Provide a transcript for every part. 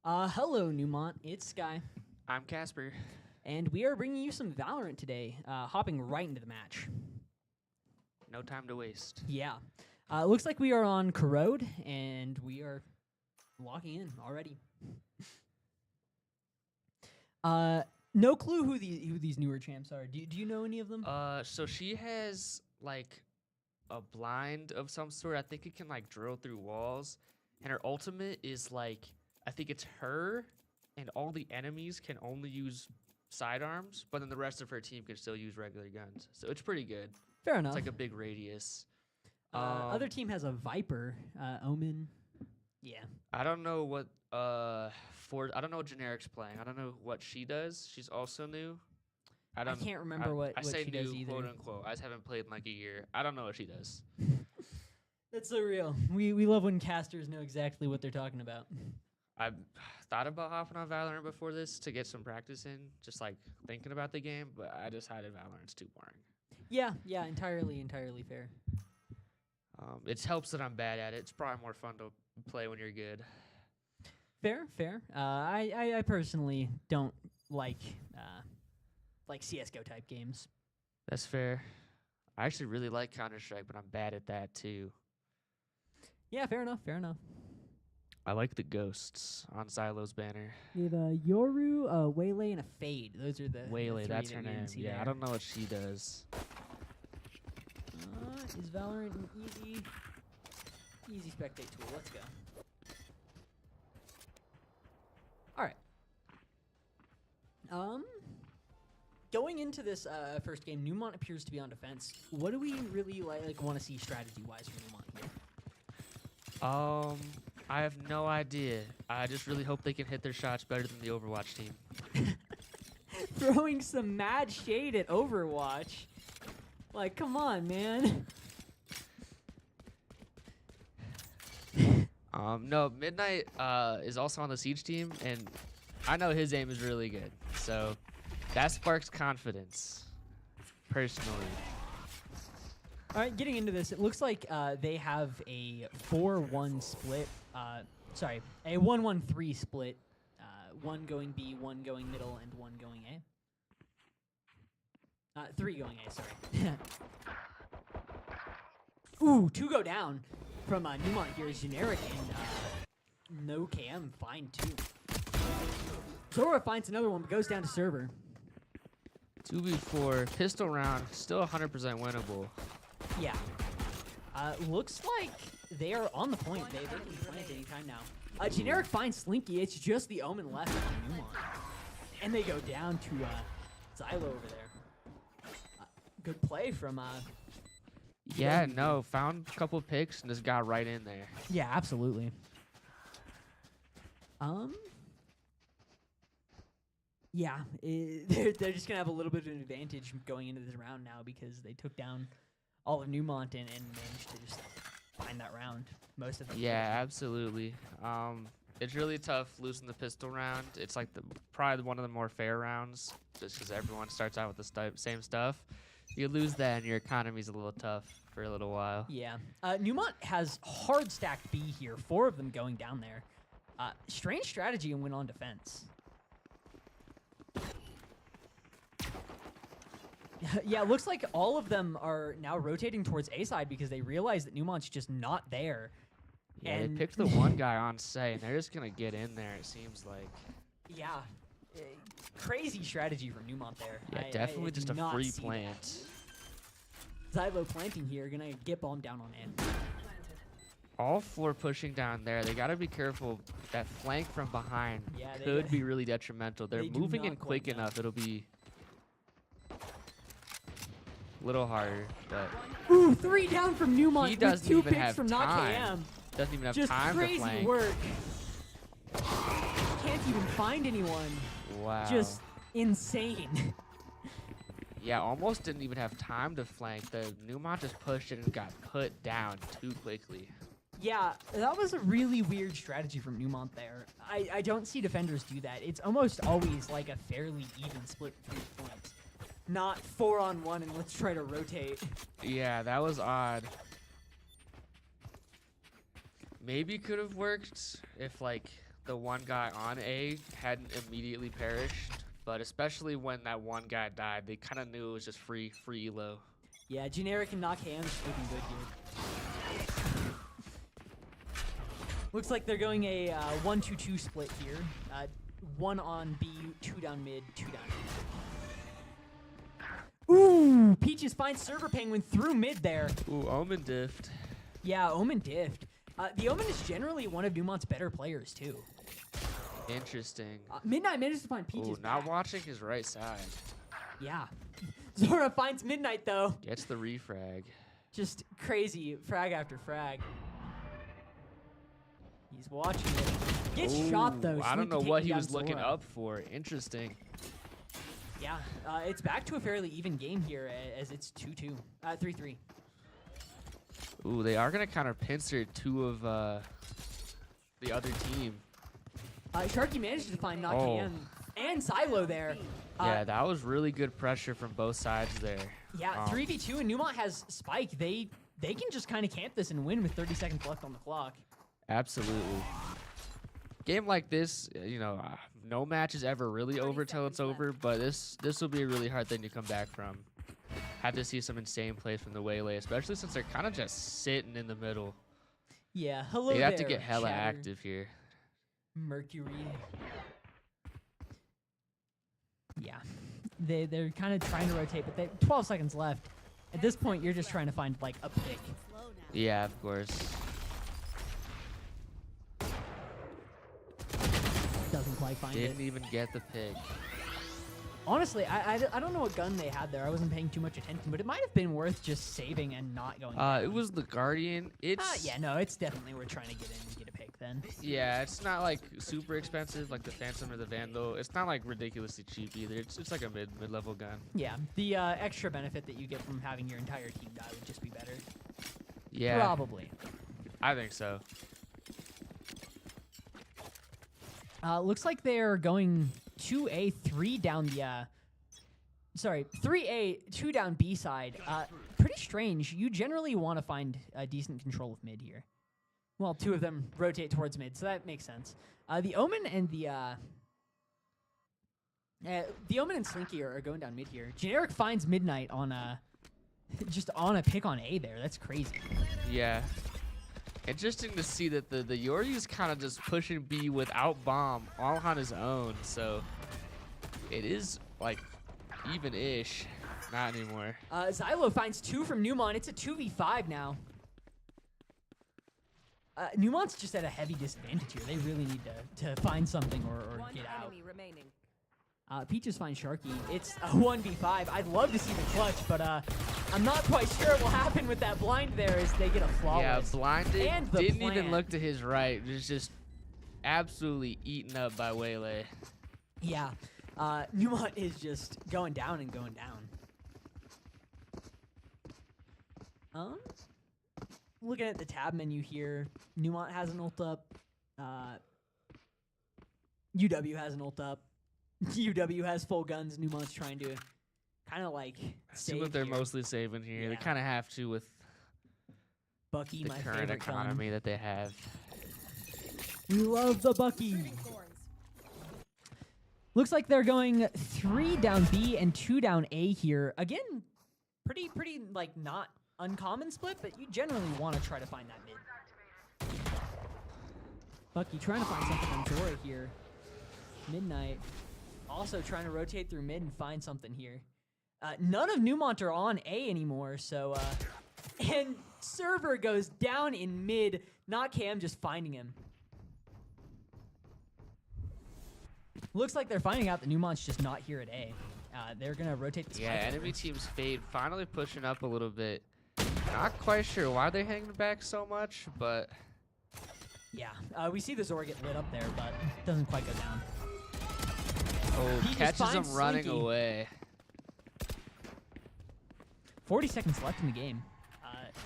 Hello, Neumont. It's Sky, I'm Casper. and we are bringing you some Valorant today, hopping right into the match. No time to waste. Yeah. Looks like we are on Corrode, and we are logging in already. No clue who these newer champs are. Do you know any of them? So she has like a blind of some sort. I think it can like drill through walls, and her ultimate is like I think it's her, and all the enemies can only use sidearms, but then the rest of her team can still use regular guns. So it's pretty good. Fair enough. It's like a big radius. Other team has a Viper, Omen. Yeah. I don't know what I don't know what Generic's playing. I don't know what she does. She's also new. I can't remember what say she new, does either. quote unquote. I just haven't played in like a year. I don't know what she does. That's so real. We love when casters know exactly what they're talking about. I thought about hopping on Valorant before this to get some practice in, just like thinking about the game, but I decided Valorant's too boring. Yeah, entirely fair. It helps that I'm bad at it. It's probably more fun to play when you're good. Fair. I personally don't like CS:GO type games. That's fair. I actually really like Counter-Strike, but I'm bad at that too. Yeah, fair enough. I like the ghosts on Zylo's banner. We have a Yoru, Waylay, and a Fade. Those are the Waylay, three that's that her you can name. see Yeah, there. I don't know what she does. Is Valorant an easy spectate tool? Let's go. All right. Going into this first game, Neumont appears to be on defense. What do we really like want to see strategy-wise from Neumont here? I have no idea. I just really hope they can hit their shots better than the Overwatch team. Throwing some mad shade at Overwatch. Like, come on, man. No, Midnight is also on the Siege team, and I know his aim is really good. So that sparks confidence, personally. All right, getting into this, it looks like they have a 4-1 split. Sorry, a 1-1-3 split. One going B, one going middle, and one going A. Three going A, sorry. Ooh, two go down from Neumont here is Generic and no KM find two. Zora finds another one, but goes down to server. 2v4, pistol round, still 100% winnable. Yeah. Looks like they are on the point. They can plant any time now. Generic finds Slinky. It's just the Omen left on Neumont. And they go down to Zylo over there. Good play from... Yeah, no, found a couple picks and just got right in there. Yeah, absolutely. Yeah, they're just going to have a little bit of an advantage going into this round now because they took down all of Neumont and managed to just find that round. Most of them. Yeah, absolutely. It's really tough losing the pistol round. It's like probably one of the more fair rounds just because everyone starts out with the same stuff. You lose that and your economy's a little tough for a little while. Yeah. Neumont has hard stacked B here, 4 of them going down there. Strange strategy and win on defense. Yeah, it looks like all of them are now rotating towards A side because they realize that Neumont's just not there. Yeah, and they picked the one guy on site, and they're just going to get in there, it seems like. Yeah. Crazy strategy from Neumont there. Yeah, definitely just a free plant. Zylo planting here, going to get bombed down on in. All 4 pushing down there. They got to be careful. That flank from behind could be really detrimental. They're moving in quick enough. It'll be a little harder, but... Ooh, 3 down from Neumont he with 2 even picks have from time. KM. Doesn't even have Just time to crazy flank. work. Can't even find anyone. Wow. Just insane. Yeah, almost didn't even have time to flank. The Neumont just pushed it and got put down too quickly. Yeah, that was a really weird strategy from Neumont there. I don't see defenders do that. It's almost always like a fairly even split between points. Not 4-on-1 and let's try to rotate. Yeah, that was odd. Maybe could have worked if like the one guy on A hadn't immediately perished, but especially when that one guy died, they kind of knew it was just free elo. Yeah, Generic and Knockham's looking good here. Looks like they're going a 1-2-2 split here. 1 on B, 2 down mid, 2 down mid. Ooh, Peaches finds Server Penguin through mid there. Ooh, Omen diffed. Yeah, Omen diffed. The Omen is generally one of Neumont's better players, too. Interesting. Midnight manages to find Peaches Ooh, not back. watching his right side. Yeah. Zora finds Midnight, though. Gets the refrag. Just crazy frag after frag. He's watching it. Gets shot, though. I don't know Slinky what taking he down was looking Zora. up for. Interesting. Yeah, it's back to a fairly even game here as it's 2-2. 3-3. Ooh, they are going to kind of pincer 2 of the other team. Sharky managed to find Nakam and Silo there. Yeah, that was really good pressure from both sides there. Yeah, 3v2 and Neumont has Spike. They can just kind of camp this and win with 30 seconds left on the clock. Absolutely. Game like this, you know, no match is ever really over till it's over, but this will be a really hard thing to come back from. Have to see some insane plays from the Waylay, especially since they're kind of just sitting in the middle. Yeah, hello They there, have to get hella Shatter active here. Mercury. Yeah, they're kind of trying to rotate, but they 12 seconds left. At this point, you're just trying to find like a pick. Yeah, of course. Doesn't quite find it. Didn't even get the pick. Honestly, I don't know what gun they had there. I wasn't paying too much attention, but it might have been worth just saving and not going down. It was the Guardian. It's yeah, no, it's definitely worth trying to get in and get a pick then. yeah, it's not like super expensive like the Phantom or the Vandal. It's not like ridiculously cheap either. It's like a mid-level gun. Yeah, the extra benefit that you get from having your entire team die would just be better. Yeah, Probably. I think so. Looks like they're going 2A, 3 down the, sorry, 3A, 2 down B side. Pretty strange. You generally want to find a decent control of mid here. Well, 2 of them rotate towards mid, so that makes sense. The Omen and the Omen and Slinky are going down mid here. Generic finds Midnight on just on a pick on A there. That's crazy. Yeah. Interesting to see that the Yoryu's kind of just pushing B without bomb all on his own. So it is like even-ish. Not anymore. Xylo finds 2 from Neumont. It's a 2v5 now. Neumont's just at a heavy disadvantage here. They really need to find something or get out. Peaches finds Sharky. It's a 1v5. I'd love to see the clutch, but I'm not quite sure what will happen with that blind there as they get a flawless. Yeah, blinded. And the Didn't plant. even look to his right. Was just absolutely eaten up by Waylay. Yeah. Neumont is just going down and going down. Looking at the tab menu here, Neumont has an ult up. UW has an ult up. UW has full guns. Neumont's trying to kind of like See save what they're here. mostly saving here. They Yeah. kind of have to with Bucky, the my current favorite economy gun. that they have. We love the Bucky. Looks like they're going 3 down B and 2 down A here. Again, pretty like not uncommon split, but you generally want to try to find that mid. Bucky trying to find something on Zora here. Midnight also trying to rotate through mid and find something here. None of Neumont are on A anymore, so and Server goes down in mid. Not Cam, just finding him. Looks like they're finding out that Neumont's just not here at A. They're gonna rotate the Yeah, spike enemy over. team's Fade finally pushing up a little bit. Not quite sure why they're hanging back so much, but Yeah, we see the Zora get lit up there, but it doesn't quite go down. oh, He just catches him finds running Slinky. away. 40 seconds left in the game.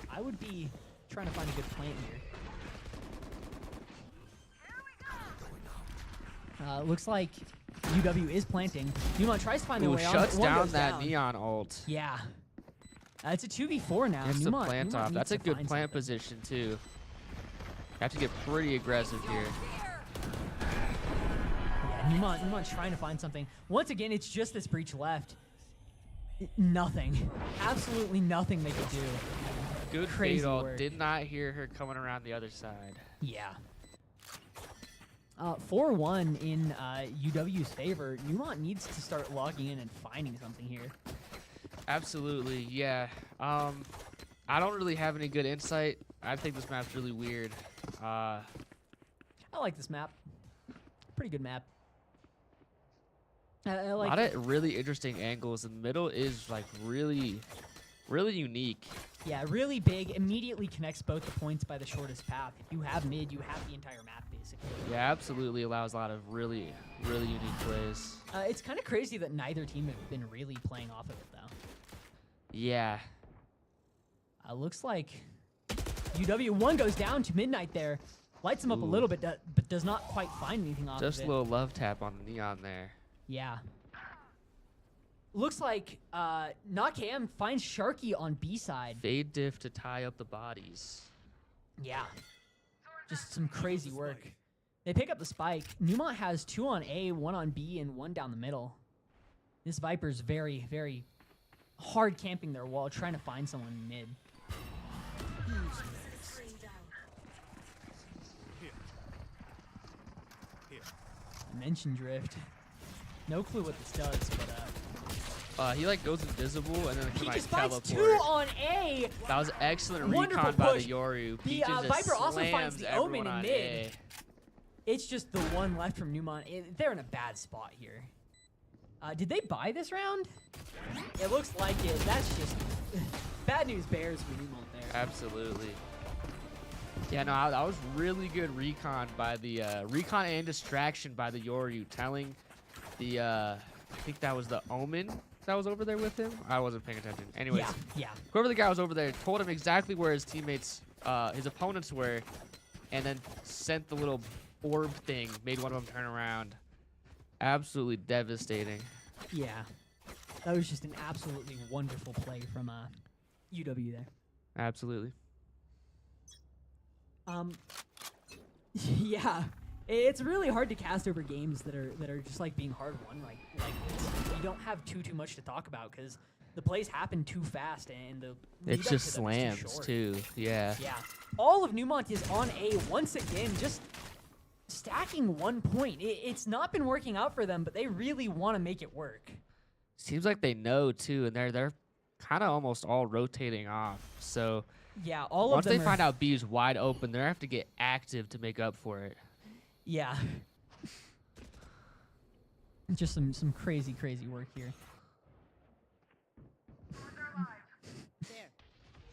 I would be trying to find a good plant here. Looks like UW is planting. Neumont tries to find their Ooh, way on. shuts One down goes that down. Neon ult. Yeah. It's a 2v4 now. Gets the Neumont plant off. needs That's a to good find plant something. position too. Have to get pretty aggressive here. Neumont's trying to find something. Once again, it's just this breach left. Nothing. Absolutely nothing they could do. Good Crazy Fatal. work. Did not hear her coming around the other side. Yeah. 4-1 in UW's favor. Neumont needs to start logging in and finding something here. Absolutely, yeah. I don't really have any good insight. I think this map's really weird. I like this map. Pretty good map. I A like lot of really interesting angles. The middle is like really unique. Yeah, really big. Immediately connects both the points by the shortest path. If you have mid, you have the entire map, basically. Yeah, absolutely allows a lot of really unique plays. It's kind of crazy that neither team have been really playing off of it, though. Yeah. Looks like UW1 goes down to Midnight there. Lights him up a little bit, but does not quite find anything off Just of a it. little love tap on the neon there. Yeah. Looks like Nakam finds Sharky on B side. Fade diff to tie up the bodies. Yeah. Just some crazy work. They pick up the spike. Neumont has 2 on A, 1 on B, and 1 down the middle. This Viper's very, very hard camping their wall, trying to find someone in mid. I mentioned drift. No clue what this does, but He like goes invisible and then can Peaches like finds teleport. 2 on A. That was excellent Wonderful recon by the push. Yoru. The, Peaches just Viper also finds slams the everyone Omen in on mid. A. It's just the one left from Neumont. They're in a bad spot here. Did they buy this round? It looks like it. That's just bad news bears for Neumont there. Absolutely. Yeah, no, that was really good recon by the recon and distraction by the Yoru, telling the I think that was the Omen that was over there with him. I wasn't paying attention. Anyways, Yeah. whoever the guy was over there told him exactly where his teammates, his opponents were, and then sent the little orb thing, made one of them turn around. Absolutely devastating. Yeah. That was just an absolutely wonderful play from UW there. Absolutely. Yeah. It's really hard to cast over games that are just like being hard won like this. You don't have too much to talk about because the plays happen too fast and the lead It's up just to them is slams short. too. Yeah. Yeah. All of Neumont is on A once again, just stacking 1 point. It's not been working out for them, but they really want to make it work. Seems like they know too, and they're kind of almost all rotating off. So Yeah, all once of them they find out B is wide open, they're gonna have to get active to make up for it. Yeah. Just some crazy work here.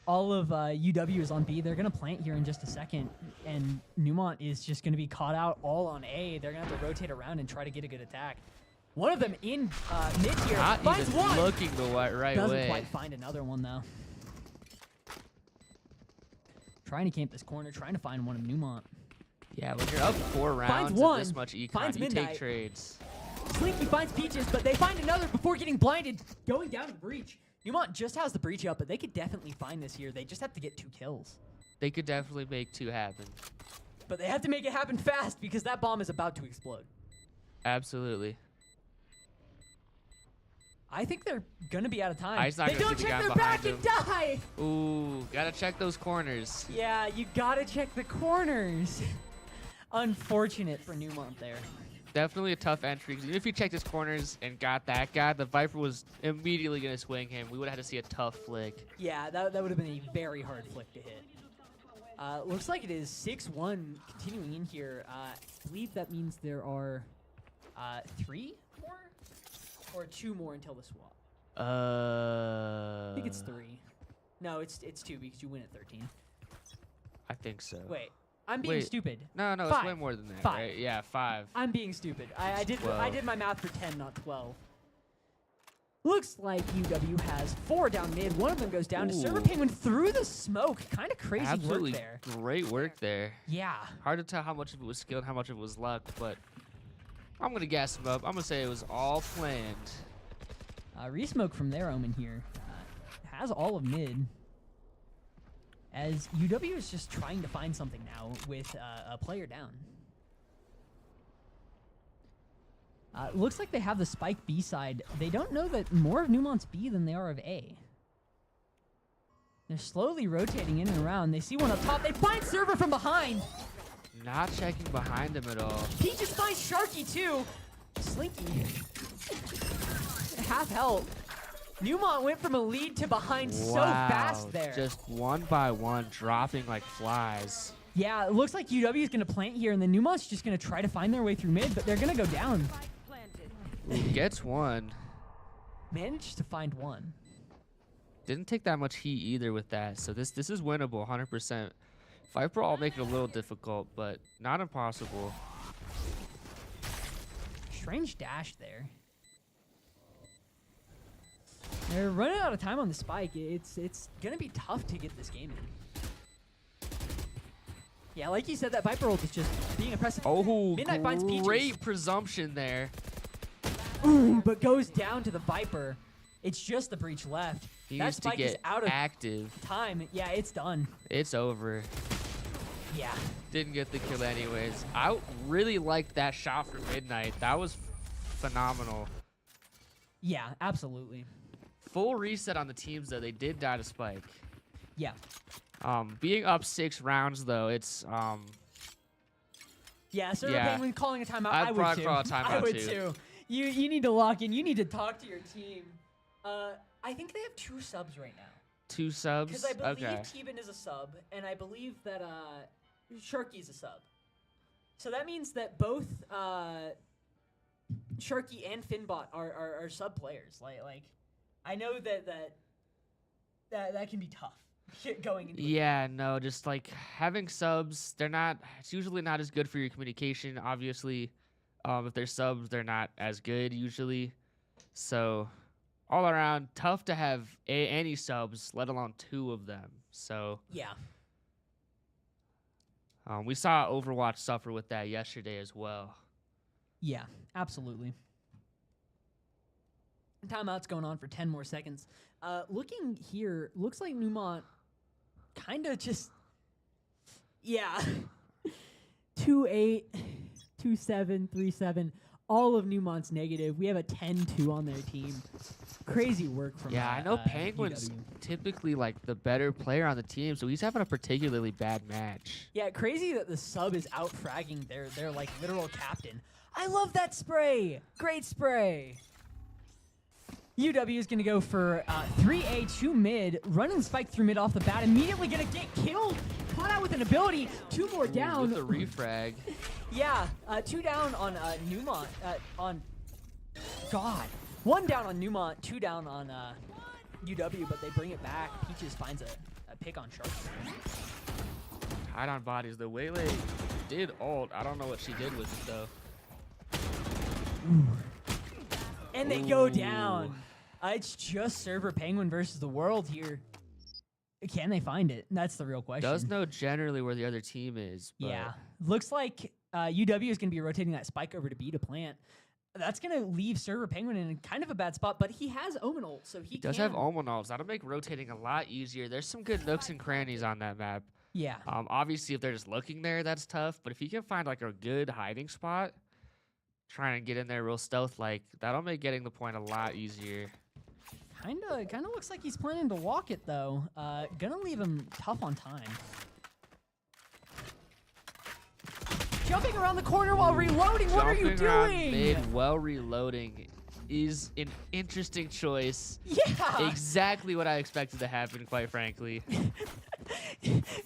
All of UW is on B. They're going to plant here in just a second, and Neumont is just going to be caught out all on A. They're going to have to rotate around and try to get a good attack. One of them in mid here Not finds even one. looking the right Doesn't way. quite find another one, though. Trying to camp this corner, trying to find one of Neumont. Yeah, when you're up 4 rounds and one, this much econ, finds you Midnight. take trades. Slinky finds Peaches, but they find another before getting blinded, going down to the breach. Neumont just has the breach up, but they could definitely find this here. They just have to get 2 kills. They could definitely make 2 happen. But they have to make it happen fast because that bomb is about to explode. Absolutely. I think they're going to be out of time. I's not They gonna don't see the check guy their back behind and die! Ooh, gotta check those corners. Yeah, you got to check the corners. Unfortunate for Neumont there. Definitely a tough entry. 'Cause even if you checked his corners and got that guy, the Viper was immediately gonna swing him. We would have had to see a tough flick. Yeah, that would have been a very hard flick to hit. Looks like it is 6-1 continuing in here. I believe that means there are 3 more or 2 more until the swap. I think it's 3. No, it's 2 because you win at 13. I think so. Wait, I'm being stupid. No, it's 5. way more than that, 5. right? Yeah, 5. I'm being stupid. I did 12. my math for 10, not 12. Looks like UW has 4 down mid. One of them goes down to Server Ooh. Penguin through the smoke. Kind of crazy Absolutely work there. great work there. Yeah. Hard to tell how much of it was skill and how much of it was luck, but I'm gonna gas him up. I'm gonna say it was all planned. Resmoke from their Omen here has all of mid. As UW is just trying to find something now with a player down. Looks like they have the spike B side. They don't know that more of Neumont's B than they are of A. They're slowly rotating in and around. They see one up top. They find Server from behind. Not checking behind him at all. Peaches finds Sharky too. Slinky. Half health. Neumont went from a lead to behind so fast there. Just one by one, dropping like flies. Yeah, it looks like UW is going to plant here, and then Neumont's just going to try to find their way through mid, but they're going to go down. Ooh, gets one. Managed to find one. Didn't take that much heat either with that, so this is winnable 100%. Viper will make it a little difficult, but not impossible. Strange dash there. They're running out of time on the spike. It's going to be tough to get this game in. Yeah, like you said, that Viper ult is just being impressive. Oh, Midnight finds Peaches. Great presumption there. Ooh, but goes down to the Viper. It's just the breach left. He That needs to spike is get out of active. time. Yeah, it's done. It's over. Yeah. Didn't get the kill anyways. I really liked that shot from Midnight. That was phenomenal. Yeah, absolutely. Full reset on the teams though. They did die to spike. Yeah. Being up 6 rounds though, it's Yeah, Server Yeah. Penguin calling a timeout. I'd I would probably too. call a timeout I would too. too. You need to lock in. You need to talk to your team. I think they have 2 subs right now. 2 subs. Because I believe Okay. Teban is a sub, and I believe that Sharky is a sub. So that means that both Sharky and Finbot are sub players. Like I know that can be tough going into it. Yeah, no, just like having subs, it's usually not as good for your communication, obviously. If they're subs, they're not as good usually. So all around, tough to have any subs, let alone 2 of them. So Yeah. we saw Overwatch suffer with that yesterday as well. Yeah, absolutely. Timeout's going on for 10 more seconds. Looking here, looks like Neumont kind of just, yeah. 2-8, 2-7, 3-7. All of Neumont's negative. We have a 10-2 on their team. Crazy work from Yeah, I know Penguin's UW. typically like the better player on the team, so he's having a particularly bad match. Yeah, crazy that the sub is out fragging their like literal captain. I love that spray. Great spray. UW is going to go for 3A, 2 mid, running the spike through mid off the bat, immediately going to get killed. Caught out with an ability. 2 more down. With the refrag. Yeah, 2 down on Neumont. God. 1 down on Neumont, 2 down on UW, but they bring it back. Peaches finds a pick on Shark. Tied on bodies. The Waylay did ult. I don't know what she did with it though. And they go Ooh. down. It's just Server Penguin versus the world here. Can they find it? That's the real question. Does know generally where the other team is. But Yeah. Looks like UW is going to be rotating that spike over to B to plant. That's going to leave Server Penguin in kind of a bad spot, but he has Omen ult, so he does can. have Omen ults. That'll make rotating a lot easier. There's some good nooks and crannies on that map. Yeah. Obviously, if they're just looking there, that's tough. But if you can find like a good hiding spot, trying to get in there real stealth-like, that'll make getting the point a lot easier. Kind of looks like he's planning to walk it, though. Gonna leave him tough on time. Jumping around the corner while reloading. What are you Jumping around doing? mid while reloading is an interesting choice. Yeah. Exactly what I expected to happen, quite frankly.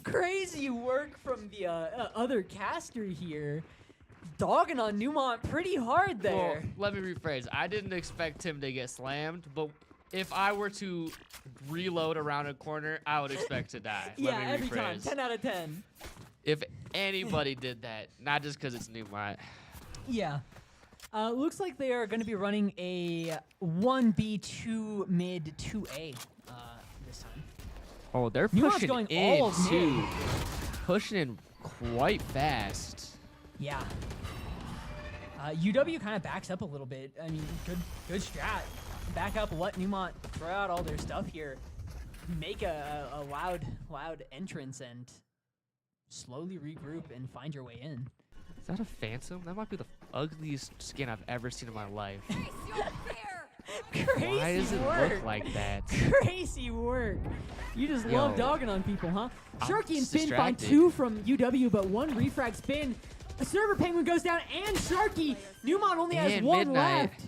Crazy work from the other caster here. Dogging on Neumont pretty hard there. Well, let me rephrase. I didn't expect him to get slammed, but if I were to reload around a corner, I would expect to die. Yeah, Let me every time. rephrase. 10 out of 10. If anybody did that, not just because it's Neumont. Yeah. Looks like they are going to be running a 1B, 2 mid, 2A this time. Oh, they're Neumont's pushing going in all mid. too. Pushing in quite fast. Yeah. UW kind of backs up a little bit. I mean, good strat. Back up, let Neumont throw out all their stuff here. Make a loud entrance and slowly regroup and find your way in. Is that a Phantom? That might be the ugliest skin I've ever seen in my life. Crazy Why does it work. look like that? Crazy work. You just Yo. love dogging on people, huh? I'm Sharky and just Finn find distracted. 2 from UW, but 1 refrag spin. A server penguin goes down, and Sharky. Neumont only has And 1 Midnight. left.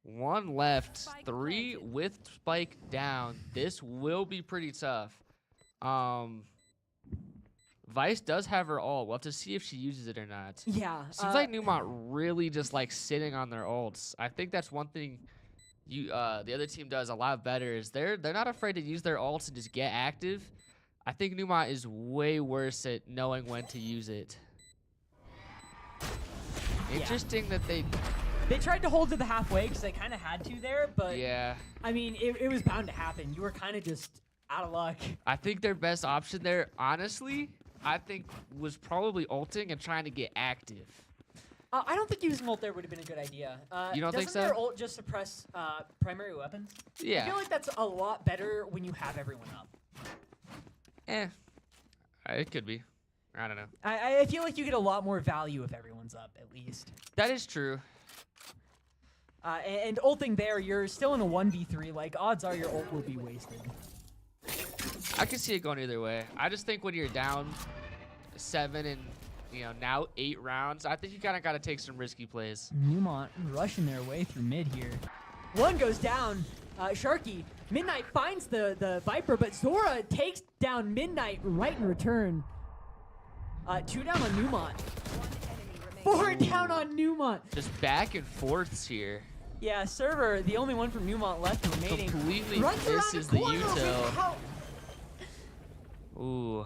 1 left. 3 with Spike down. This will be pretty tough. Vice does have her ult. We'll have to see if she uses it or not. Yeah. Seems like Neumont really just like sitting on their ults. I think that's one thing the other team does a lot better is they're not afraid to use their ults and just get active. I think Neumont is way worse at knowing when to use it. Interesting that they tried to hold to the halfway because they kind of had to there, but yeah. I mean, it was bound to happen. You were kind of just out of luck. I think their best option there, honestly, I think was probably ulting and trying to get active. I don't think using ult there would have been a good idea. You don't think so? Doesn't their ult just suppress primary weapons? Yeah. I feel like that's a lot better when you have everyone up. It could be. I don't know. I feel like you get a lot more value if everyone's up, at least. That is true. And ulting there, you're still in a 1v3. Like, odds are your ult will be wasted. I can see it going either way. I just think when you're down 7 and now 8 rounds, I think you kind of got to take some risky plays. Neumont rushing their way through mid here. 1 goes down. Sharky. Midnight finds the Viper, but Zora takes down Midnight right in return. 2 down on Neumont. 4 down on Neumont. Just back and forths here. Yeah, server, the only one from Neumont left remaining. Completely Runs around misses the the corner util. without- Ooh.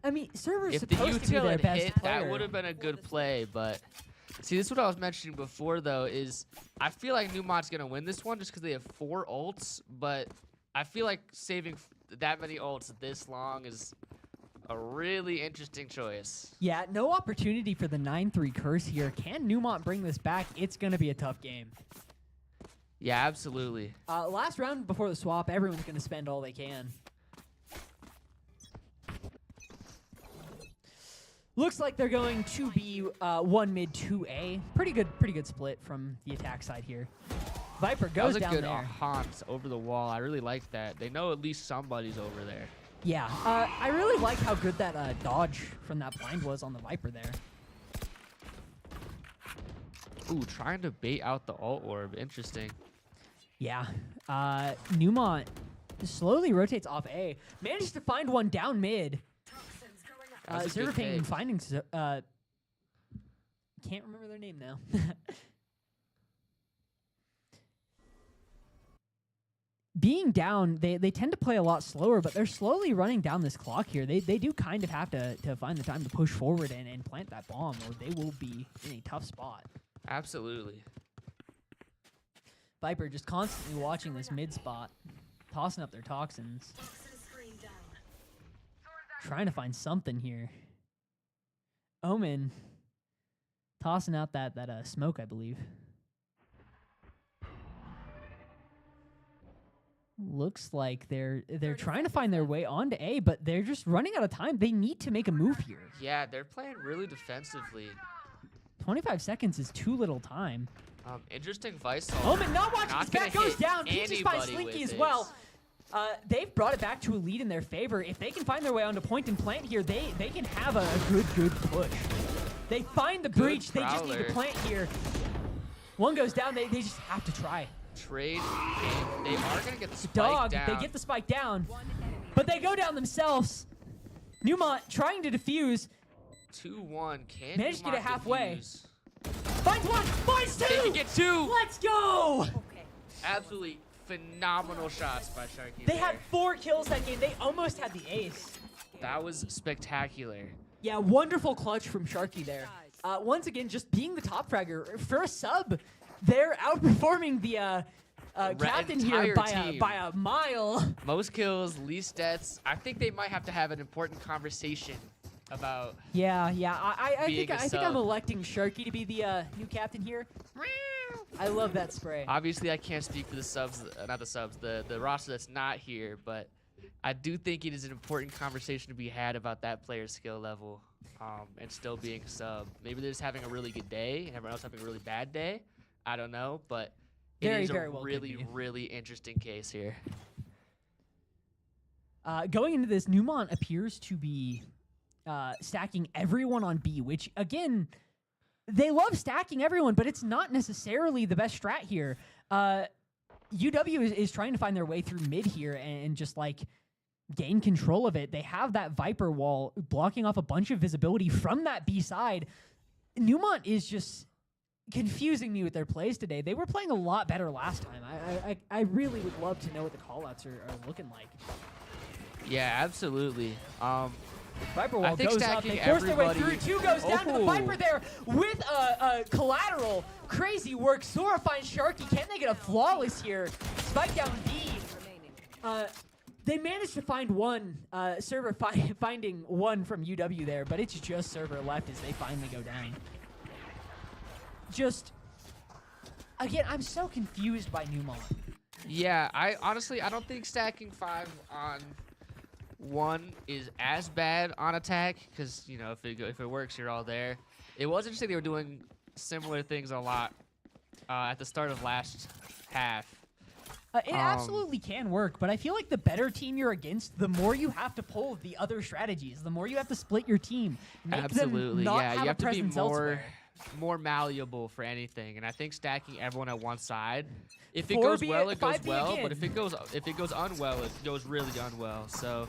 I mean, server's If the supposed to be util their had best hit, player. that would have been a good play, but see, this is what I was mentioning before, though, is I feel like Neumont's going to win this one just because they have 4 ults, but I feel like saving that many ults this long is a really interesting choice. Yeah, no opportunity for the 9-3 curse here. Can Neumont bring this back? It's going to be a tough game. Yeah, absolutely. Last round before the swap, everyone's going to spend all they can. Looks like they're going to be 1 mid 2A. Pretty good split from the attack side here. Viper That goes was a down good there. haunt over the wall. I really like that. They know at least somebody's over there. Yeah, I really like how good that dodge from that blind was on the Viper there. Ooh, trying to bait out the ult orb. Interesting. Yeah, Neumont slowly rotates off A. Manages to find one down mid. That was a Server good Ping pick. finding can't remember their name now. Being down, they tend to play a lot slower, but they're slowly running down this clock here. They do kind of have to find the time to push forward and plant that bomb, or they will be in a tough spot. Absolutely. Viper just constantly watching this mid spot, tossing up their toxins. Trying to find something here. Omen tossing out that smoke, I believe. Looks like they're trying to find their way onto A, but they're just running out of time. They need to make a move here. Yeah, they're playing really defensively. 25 seconds is too little time. Interesting Vice. Omen not watching Not his back, gonna goes hit down. He just finds anybody Slinky with as it. well. They've brought it back to a lead in their favor. If they can find their way onto point and plant here, they can have a good push. They find the breach. They just need to prowler. plant here. 1 goes down. They just have to try. Trade, and they are going to get the spike Dog, down. they get the spike down. But they go down themselves. Neumont trying to defuse. 2-1. Can Managed to get Neumont it halfway. defuse? Finds 1, finds 2! They can get 2! Let's go! Absolutely phenomenal shots by Sharky. They there. had 4 kills that game. They almost had the ace. That was spectacular. Yeah, wonderful clutch from Sharky there. Once again, just being the top fragger. For a sub, they're outperforming the captain here entire by a mile. Most kills, least deaths. I think they might have to have an important conversation about. Yeah. I Being think a I'm sub. electing Sharky to be the new captain here. I love that spray. Obviously, I can't speak for the subs, not the subs, the roster that's not here, but I do think it is an important conversation to be had about that player's skill level. and still being sub. Maybe they're just having a really good day and everyone else having a really bad day. I don't know, but it is a well really interesting case here. Going into this, Neumont appears to be stacking everyone on B, which, again, they love stacking everyone, but it's not necessarily the best strat here. UW is trying to find their way through mid here and just, like, gain control of it. They have that Viper wall blocking off a bunch of visibility from that B side. Neumont is just confusing me with their plays today. They were playing a lot better last time. I really would love to know what the callouts are looking like. Yeah, absolutely. Viper wall goes up. They force their way through. Two goes down to the Viper there with a collateral. Crazy work. Zora finds Sharky. Can they get a flawless here? Spike down B. They managed to find one. Server finding one from UW there, but it's just Server left as they finally go down. Just, again, I'm so confused by Neumont. Yeah, I don't think stacking 5 on 1 is as bad on attack because, you know, if it works, you're all there. It was interesting they were doing similar things a lot at the start of last half. It absolutely can work, but I feel like the better team you're against, the more you have to pull the other strategies, the more you have to split your team. Make Absolutely, them not yeah. have You have to be more more malleable for anything, and I think stacking everyone at one side, if it goes well, it goes well. But if it goes unwell, it goes really unwell. So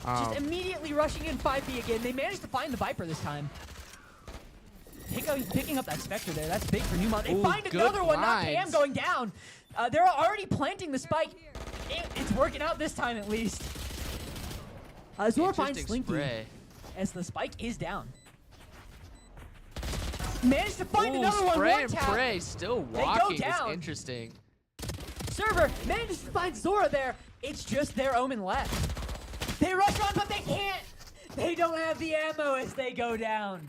just immediately rushing in 5B again. They managed to find the Viper this time. Picking up that Spectre there. That's big for Neumont. They find another one. Not Cam going down. They're already planting the spike. It's working out this time at least. Zora finds Slinky as the spike is down. Managed to find another one. Spray and pray still walking. It's interesting. Server manages to find Zora there. It's just their Omen left. They rush on, but they can't. They don't have the ammo as they go down.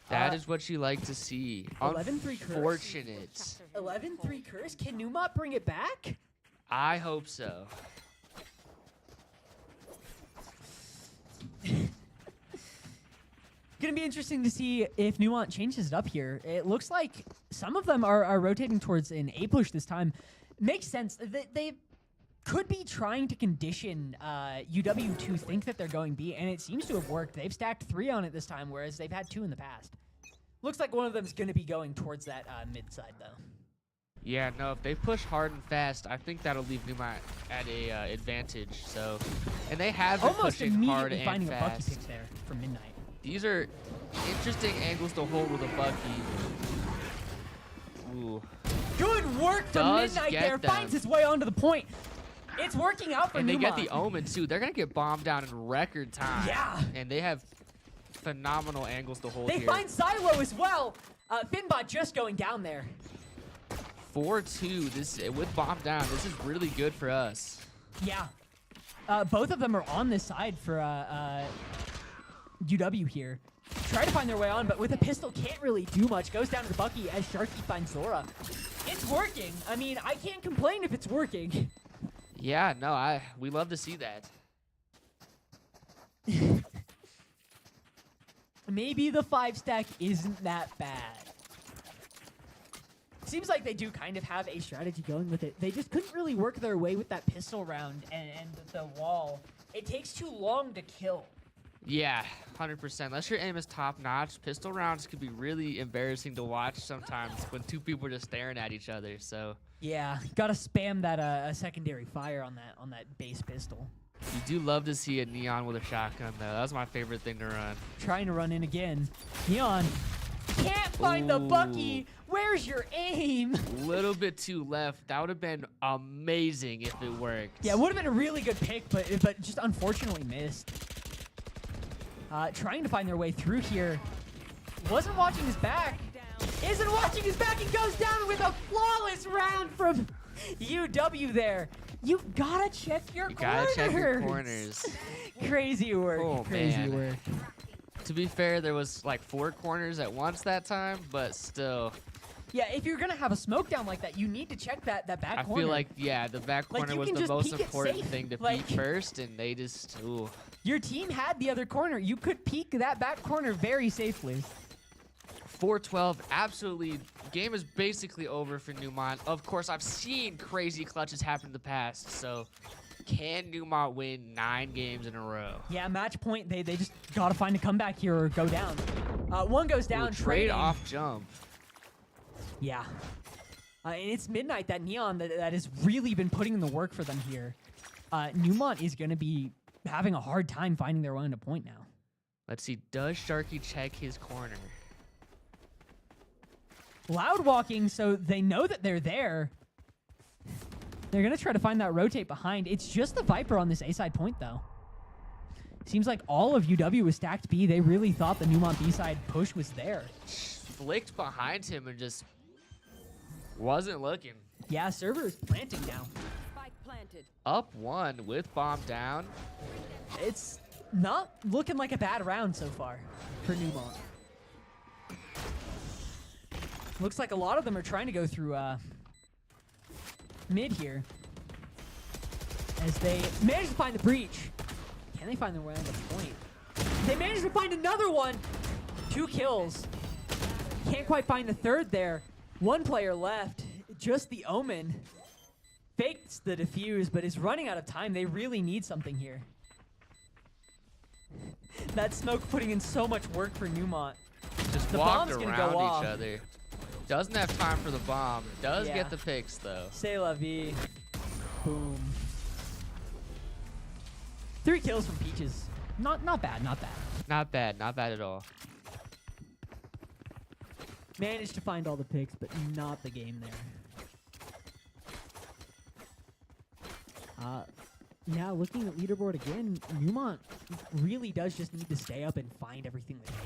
That is what you like to see. 11-3 curse. Unfortunate. 11-3 curse. Can Neumont bring it back? I hope so. Gonna be interesting to see if Neumont changes it up here. It looks like some of them are rotating towards an A push this time. Makes sense. They could be trying to condition UW to think that they're going B, and it seems to have worked. They've stacked 3 on it this time, whereas they've had 2 in the past. Looks like one of them is going to be going towards that mid side, though. Yeah, no, if they push hard and fast, I think that'll leave Neumont at a advantage. So, and they have been pushing hard and finding fast. A Bucky pick there for Midnight. These are interesting angles to hold with a Bucky. Ooh. Good work from Midnight there. Finds his way onto the point. It's working out for Neumont. And they get the Omen, too. They're going to get bombed down in record time. Yeah. And they have phenomenal angles to hold here. They find Silo as well. Finbot just going down there. 4-2. This with bomb down. This is really good for us. Yeah. Both of them are on this side for UW here. Try to find their way on, but with a pistol can't really do much. Goes down to the Bucky as Sharky finds Zora. It's working. I mean, I can't complain if it's working. Yeah, no, we love to see that. Maybe the 5 stack isn't that bad. Seems like they do kind of have a strategy going with it. They just couldn't really work their way with that pistol round and the wall. It takes too long to kill. Yeah, 100%. Unless your aim is top-notch, pistol rounds could be really embarrassing to watch sometimes when 2 people are just staring at each other. So yeah, gotta spam that secondary fire on that base pistol. You do love to see a Neon with a shotgun, though. That was my favorite thing to run. Trying to run in again. Neon can't find the Bucky. Where's your aim? A little bit too left. That would have been amazing if it worked. Yeah, it would have been a really good pick, but just unfortunately missed. Trying to find their way through here. Wasn't watching his back. Isn't watching his back and goes down with a flawless round from UW there. You gotta check your corners. Gotta check your corners. Crazy work. Oh, Crazy man. work. To be fair, there was like 4 corners at once that time, but still, Yeah, if you're gonna have a smoke down like that, you need to check that back I corner. feel like, yeah, the back Like, corner you was can the just most peek it important safe. thing to Like- peek first, and they just, ooh. Your team had the other corner. You could peek that back corner very safely. 4-12, absolutely. Game is basically over for Neumont. Of course, I've seen crazy clutches happen in the past, so can Neumont win 9 games in a row? Yeah, match point. They just gotta find a comeback here or go down. One goes down. Ooh, trade trading. off jump. Yeah. And it's Midnight, that Neon that has really been putting in the work for them here. Neumont is going to be having a hard time finding their way into point now. Let's see, does Sharky check his corner? Loud walking, so they know that they're there. They're going to try to find that rotate behind. It's just the Viper on this A-side point, though. Seems like all of UW was stacked B. They really thought the Neumont B-side push was there. Flicked behind him and just wasn't looking. Yeah, server is planting now. Spike planted. Up 1 with bomb down. It's not looking like a bad round so far for Neumont. Looks like a lot of them are trying to go through mid here. As they manage to find the breach. Can they find their way on the point? They managed to find another one. 2 kills. Can't quite find the third there. 1 player left. Just the Omen. Fakes the defuse, but is running out of time. They really need something here. That smoke putting in so much work for Neumont. Just The walked bomb's gonna around go off. each other. Doesn't have time for the bomb. Does Yeah. get the picks, though. C'est la vie. Boom. 3 kills from Peaches. Not bad, not bad. Not bad. Not bad at all. Managed to find all the picks, but not the game there. Yeah, looking at leaderboard again, Neumont really does just need to stay up and find everything they can.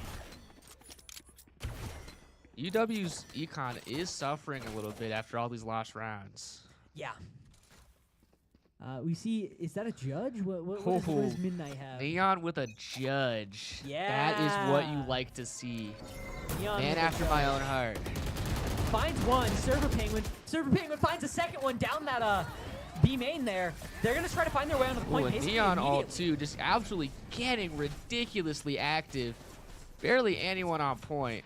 UW's econ is suffering a little bit after all these lost rounds. Yeah. We see, is that a judge? What does Midnight have? Neon with a judge. That is what you Yeah. like to see. Neon Man with a after my judge. own heart. Finds one, Server Penguin. Server Penguin finds a second one down that B main there. They're gonna try to find their way onto the Ooh, point. and basically Neon ult immediately. too, just absolutely getting ridiculously active. Barely anyone on point.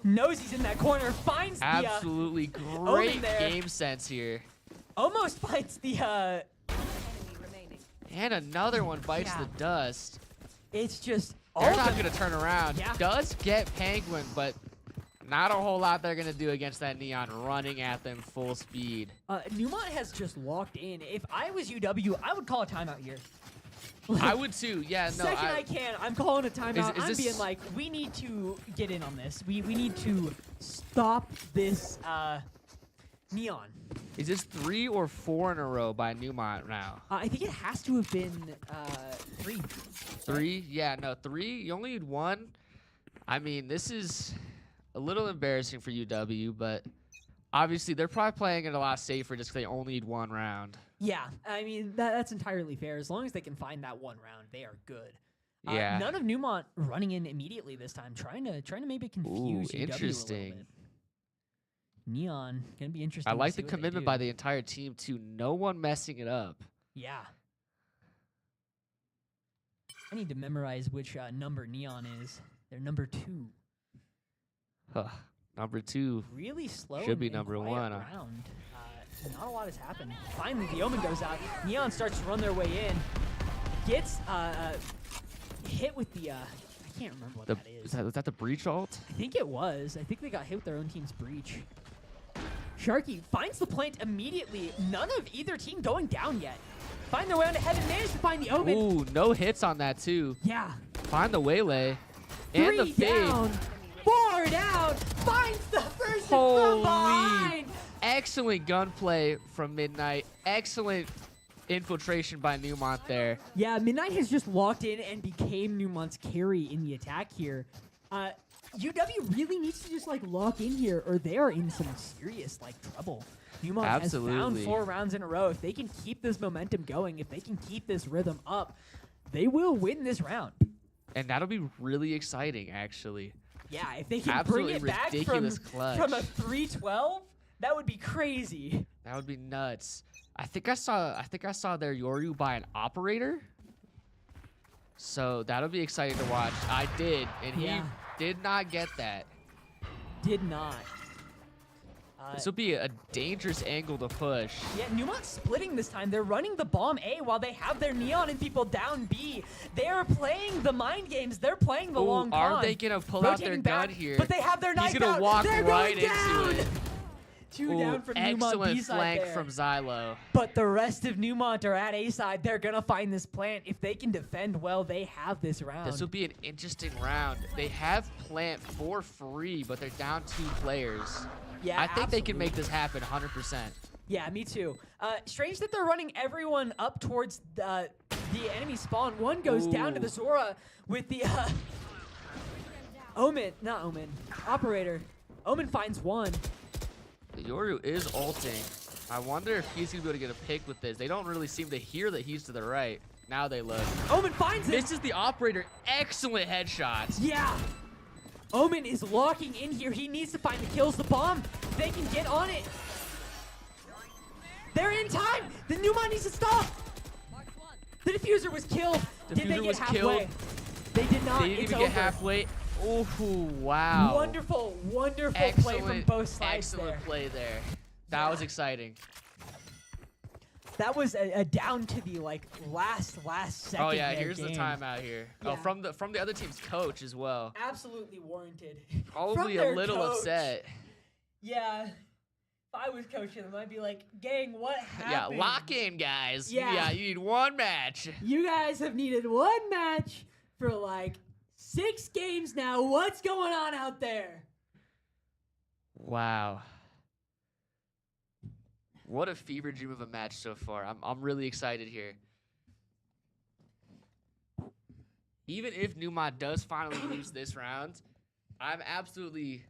Knows he's in that corner. Finds the Absolutely great there. game sense here. almost finds the Enemy remaining. And another one bites Yeah. the dust. It's just all They're of not them. going to turn around. Yeah. Does get Penguin, but not a whole lot they're going to do against that Neon running at them full speed. Neumont has just locked in. If I was UW, I would call a timeout here. I would too. Yeah, no. Second I can, I'm calling a timeout. Is I'm this- being like, we need to get in on this. We need to stop this Neon. Is this 3 or 4 in a row by Neumont now? I think it has to have been 3. 3? Yeah, no, 3. You only need 1. I mean, this is a little embarrassing for UW, but obviously they're probably playing it a lot safer just because they only need 1 round. Yeah, I mean, that's entirely fair. As long as they can find that 1 round, they are good. Yeah. None of Neumont running in immediately this time, trying to maybe confuse UW interesting. a little bit. Neon, gonna be interesting. I to like see the what they commitment do. by the entire team too. No one messing it up. Yeah. I need to memorize which number Neon is. They're number 2. Huh. Number 2. Really slow. Should be and number quiet 1, huh? round. Not a lot has happened. Finally, the Omen goes out. Neon starts to run their way in. Gets hit with the. I can't remember what that is. Was that the breach ult? I think it was. I think they got hit with their own team's breach. Sharky finds the plant immediately. None of either team going down yet. Find their way onto heaven. Managed to find the Omen. Ooh, no hits on that too. Yeah. Find the waylay. And the 3 fade. down. 4 down. Finds the person from Holy. behind. Excellent gunplay from Midnight. Excellent infiltration by Neumont there. Yeah, Midnight has just locked in and became Neumont's carry in the attack here. UW really needs to just like lock in here, or they are in some serious like trouble. Neumont has found Absolutely. 4 rounds in a row. If they can keep this momentum going, if they can keep this rhythm up, they will win this round. And that'll be really exciting, actually. Yeah, if they can Absolutely bring it back ridiculous clutch. from a 312, that would be crazy. That would be nuts. I think I saw their Yoru by an operator. So that'll be exciting to watch. I did, and Yeah. he did not get that. Did not. This will be a dangerous angle to push. Yeah, Neumont's splitting this time. They're running the bomb A while they have their Neon and people down B. They're playing the mind games. They're playing the long con. Are they gonna pull out their Rotating gun back, here? But they have their knife He's gonna out. walk They're right going down. into it. Two Ooh, down from Neumont excellent B side flank there. from Xylo. But the rest of Neumont are at A side. They're gonna find this plant. If they can defend well, they have this round. This will be an interesting round. They have plant for free, but they're down 2 players. Yeah, I think they can absolutely. make this happen 100%. Yeah, me too. Strange that they're running everyone up towards the enemy spawn. One goes down to the Ooh. Zora with the Omen, not Omen, Operator. Omen finds one. The Yoru is ulting. I wonder if he's gonna be able to get a pick with this. They don't really seem to hear that he's to the right. Now they look. Omen finds it. Misses the operator. Excellent headshots. Yeah. Omen is locking in here. He needs to find the kills. The bomb, they can get on it. They're in time. The Neumont needs to stop. The diffuser was killed. Did they Diffuser get was halfway? killed. They did not. They didn't It's even over. get halfway. Oh, wow. Wonderful, wonderful play from both sides excellent there. play there. That was exciting. That was a down to the last second. Oh yeah, there here's the game. timeout here. Yeah. Oh, from the other team's coach as well. Absolutely warranted. Probably From a their little coach. upset. Yeah. If I was coaching them, I'd be like, gang, what happened? Yeah, lock in, guys. Yeah. You need one match. You guys have needed one match for 6 games now. What's going on out there? Wow. What a fever dream of a match so far. I'm really excited here. Even if Neumont does finally lose this round, I'm absolutely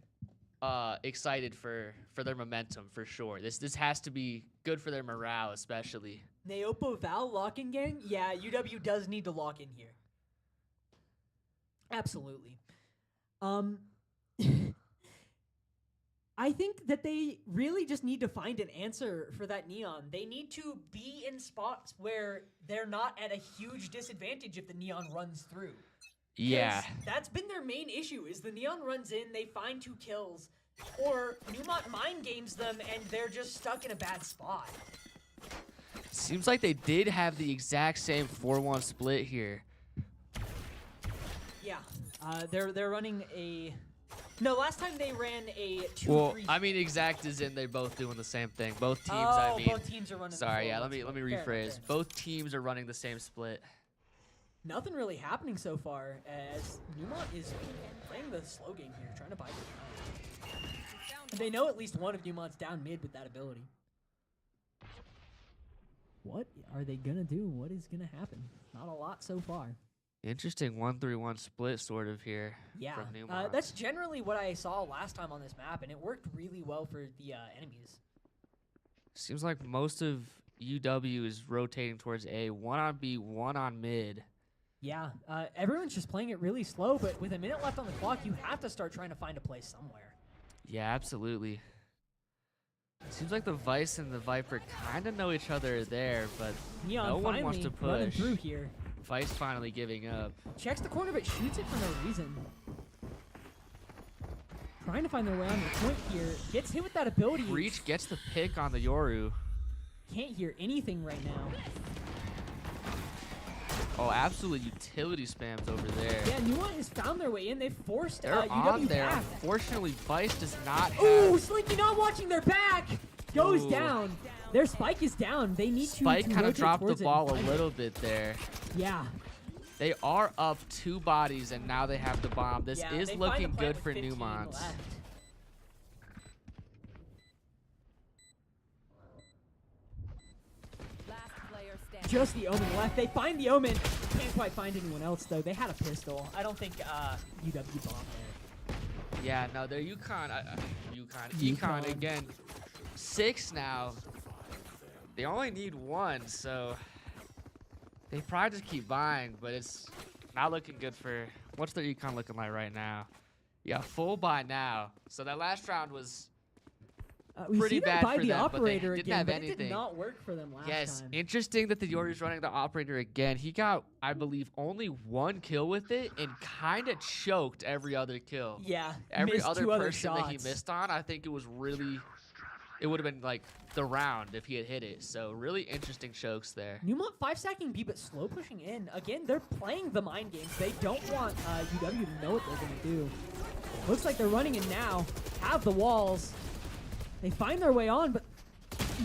excited for their momentum for sure. This has to be good for their morale, especially. Neopo Val locking gang? Yeah, UW does need to lock in here. Absolutely. I think that they really just need to find an answer for that Neon. They need to be in spots where they're not at a huge disadvantage if the Neon runs through. Yeah. 'Cause that's been their main issue, is the Neon runs in, they find 2 kills, or Neumont mind games them and they're just stuck in a bad spot. Seems like they did have the exact same 4-1 split here. Yeah. They're running a... No, last time they ran a 2-3. Well, I mean, exact is in they're both doing the same thing. Both teams, oh, I mean. both teams are running. Sorry, the yeah, 4-1 let me split. Fair enough, rephrase. fair enough. Both teams are running the same split. Nothing really happening so far, as Neumont is playing the slow game here, trying to buy the time. And they know at least one of Neumont's down mid with that ability. What are they gonna do? What is gonna happen? Not a lot so far. Interesting 1-3-1 split sort of here Yeah, from Neumont. that's generally what I saw last time on this map, and it worked really well for the enemies. Seems like most of UW is rotating towards A. 1 on B, 1 on mid. Yeah, everyone's just playing it really slow, but with a minute left on the clock, you have to start trying to find a place somewhere. Yeah, absolutely. Seems like the Vice and the Viper kind of know each other there, but Neon no one finally wants to running push. through here. Vice finally giving up. Checks the corner, but shoots it for no reason. Trying to find their way on the point here. Gets hit with that ability. Breach gets the pick on the Yoru. Can't hear anything right now. Oh, absolute utility spams over there. Yeah, Neumont has found their way in. They've forced They're UW on there. back. Unfortunately, Vice does not Ooh, have... Slinky not watching their back. Goes Ooh. down. Their spike is down. They need Spike to kind of rotate dropped the towards it and ball a find it. little bit there. Yeah. They are up 2 bodies, and now they have the bomb. This Yeah, is they find looking the plant good with for 15 Neumont. left. Last player standing. Just the Omen left. They find the Omen. Can't quite find anyone else, though. They had a pistol. I don't think UW bombed there. Yeah, no, they're Econ again. 6 now. They only need 1, so they probably just keep buying, but it's not looking good for... What's their Econ looking like right now? Yeah, full buy now. So that last round was We pretty see them bad buy for the them, but they operator didn't again, have but it did anything. not work for them last yes, time. interesting that the Yori's running the operator again. He got, I believe, only 1 kill with it and kind of choked every other kill. Yeah, Every missed other 2 other person that he shots. missed on, I think it was really, it would have been like the round if he had hit it. So really interesting chokes there. Neumont 5-stacking B, but slow pushing in. Again, they're playing the mind games. They don't want UW to know what they're going to do. Looks like they're running in now. Have the walls. They find their way on, but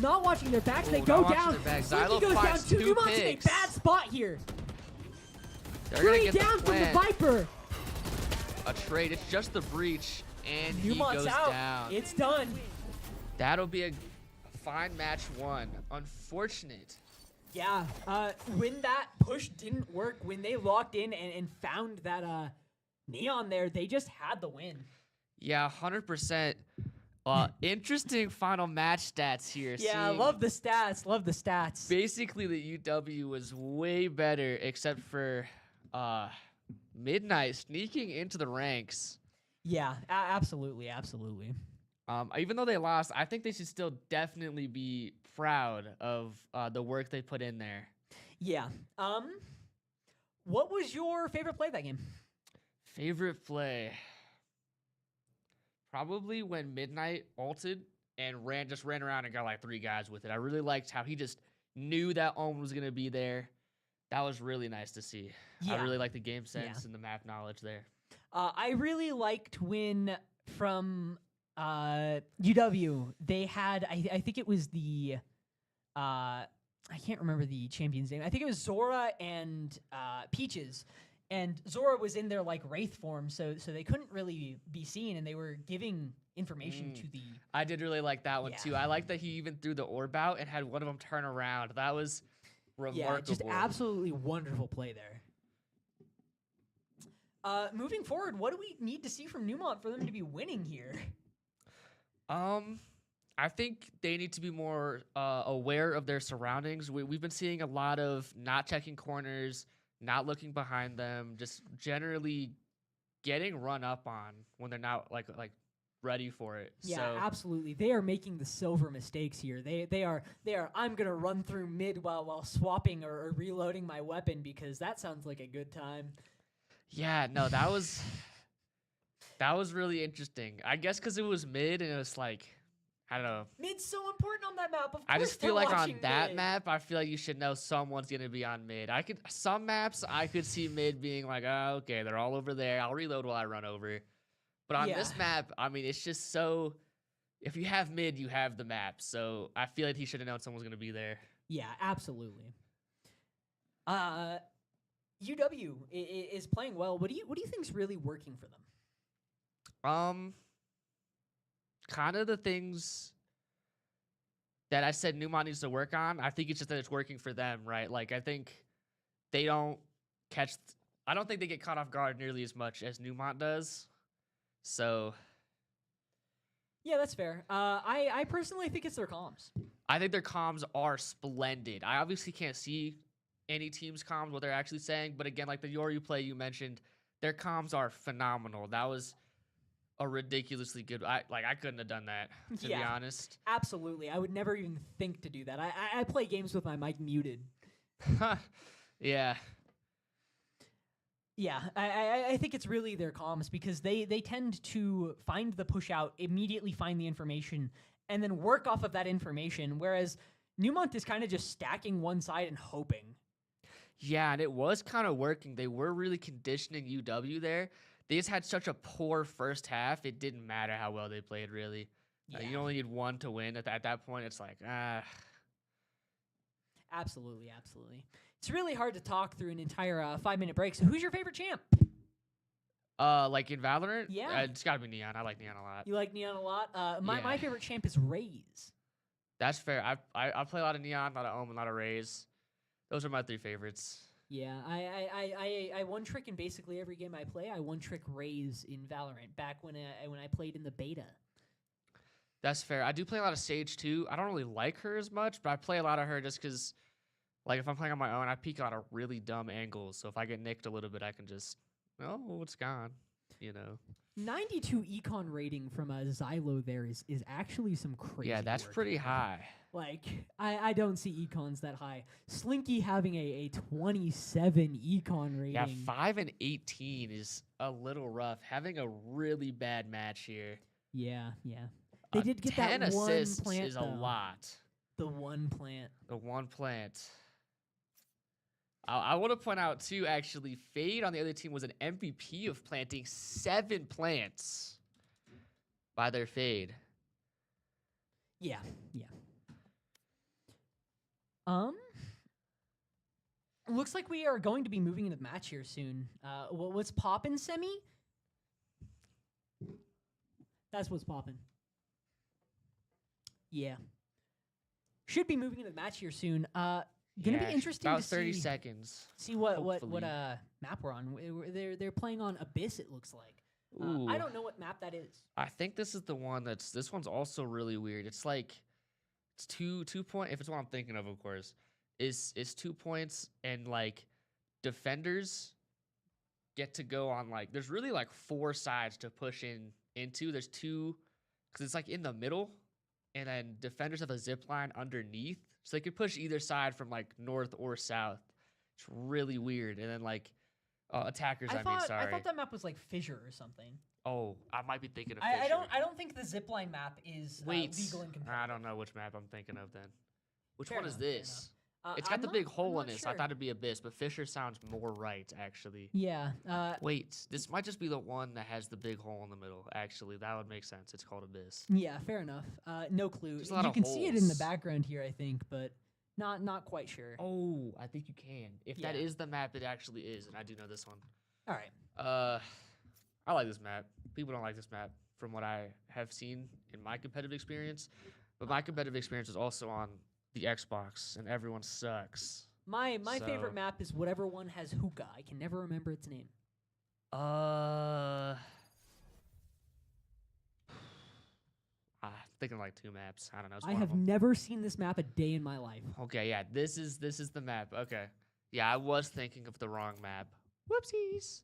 not watching their backs. They go down. Slinky goes down. Neumont's in a bad spot here. They're gonna 3 get down the from the plant. Viper. A trade. It's just the breach, and he Neumont's goes out. down. It's done. That'll be a fine match 1. Unfortunate. Yeah, when that push didn't work, when they locked in and found that Neon there, they just had the win. Yeah, 100%. Interesting final match stats here. Yeah, seeing love the stats. Love the stats. basically the UW was way better, except for Midnight sneaking into the ranks. Yeah, absolutely, absolutely. Even though they lost, I think they should still definitely be proud of the work they put in there. Yeah. What was your favorite play that game? Favorite play? Probably when Midnight ulted and just ran around and got like 3 guys with it. I really liked how he just knew that Omen was going to be there. That was really nice to see. Yeah. I really like the game sense and the map knowledge there. I really liked when from UW they had, I think it was the, I can't remember the champion's name. I think it was Zora and Peaches. And Zora was in their like wraith form, so they couldn't really be seen, and they were giving information to the. I did really like that one Yeah. too. I like that he even threw the orb out and had one of them turn around. That was remarkable. Yeah, just absolutely wonderful play there. Moving forward, what do we need to see from Neumont for them to be winning here? I think they need to be more aware of their surroundings. We've been seeing a lot of not checking corners, not looking behind them, just generally getting run up on when they're not like ready for it. Yeah, So, absolutely. They are making the silver mistakes here. They are. I'm gonna run through mid while swapping or reloading my weapon because that sounds like a good time. yeah, no, that was really interesting. I guess because it was mid and it was like, I don't know. Mid's so important on that map. Of course, I just feel we're like on watching that mid. map, I feel like you should know someone's gonna be on mid. Some maps I could see mid being like, oh, okay, they're all over there. I'll reload while I run over. But on this map, I mean, it's just so. If you have mid, you have the map. So I feel like he should have known someone's gonna be there. Yeah, absolutely. UW is playing well. What do you think's really working for them? Kind of the things that I said Neumont needs to work on. I think it's just that it's working for them, right? Like I think they don't catch. I don't think they get caught off guard nearly as much as Neumont does. So Yeah, that's fair. I personally think it's their comms. I think their comms are splendid. I obviously can't see any team's comms, what they're actually saying. But again, like the Yoru play you mentioned, their comms are phenomenal. That was a ridiculously good. I couldn't have done that, to be honest. Absolutely. I would never even think to do that. I play games with my mic muted. Yeah. Yeah, I think it's really their comms because they tend to find the push out, immediately find the information, and then work off of that information, whereas Neumont is kind of just stacking one side and hoping. Yeah, and it was kind of working. They were really conditioning UW there. They just had such a poor first half, it didn't matter how well they played, really. Yeah. You only need one to win. At that point, it's like, Absolutely, absolutely. It's really hard to talk through an entire 5-minute break. So who's your favorite champ? Like in Valorant? Yeah. It's got to be Neon. I like Neon a lot. You like Neon a lot? My Yeah. favorite champ is Raze. That's fair. I play a lot of Neon, a lot of Omen, a lot of Raze. Those are my 3 favorites. Yeah, I one trick in basically every game I play. I one trick Raze in Valorant back when I played in the beta. That's fair. I do play a lot of Sage too. I don't really like her as much, but I play a lot of her just because, like, if I'm playing on my own, I peek out of really dumb angles. So if I get nicked a little bit, I can just, oh, it's gone. you know. 92 econ rating from a Xylo there is actually some crazy. Yeah, that's work. pretty high. Like, I don't see econs that high. Slinky having a 27 econ rating. Yeah, 5 and 18 is a little rough. Having a really bad match here. Yeah. They did get 10 that one assists plant, is a though. lot. The one plant. The one plant. I want to point out, too, actually, Fade on the other team was an MVP of planting 7 plants by their Fade. Yeah. Looks like we are going to be moving into the match here soon. What's poppin', Semi? That's what's poppin'. Yeah. Should be moving into the match here soon. Gonna be interesting about to 30 see, seconds. see what hopefully. map we're on. They're playing on Abyss, it looks like. Ooh. I don't know what map that is. I think this is the one this one's also really weird. It's like, it's 2 point, if it's what I'm thinking of course, is 2 points, and like defenders get to go on, like, there's really like 4 sides to push into. There's 2, because it's like in the middle, and then defenders have a zip line underneath, so they could push either side from like north or south. It's really weird. And then like attackers, I thought mean. that map was like Fissure or something. Oh, I might be thinking of I Fissure. don't think the zipline map is Wait, legal and competitive. I don't know which map I'm thinking of then. Which Fair one is enough, fair this? enough. It's got I'm the not- big I'm hole not in it, so I sure. thought it'd be Abyss, but Fissure sounds more right, actually. Yeah. Wait, this might just be the one that has the big hole in the middle, actually. That would make sense. It's called Abyss. Yeah, fair enough. No clue. There's a lot You of can see it in the holes. background here, I think, but not quite sure. Oh, I think you can. If that Yeah. is the map, it actually is, and I do know this one. All right. I like this map. People don't like this map from what I have seen in my competitive experience. But my competitive experience is also on the Xbox, and everyone sucks. My favorite So- map is whatever one has hookah. I can never remember its name. I'm thinking like 2 maps. I don't know. It's I one of have them. never seen this map a day in my life. Okay, yeah, this is the map. Okay, yeah, I was thinking of the wrong map. Whoopsies.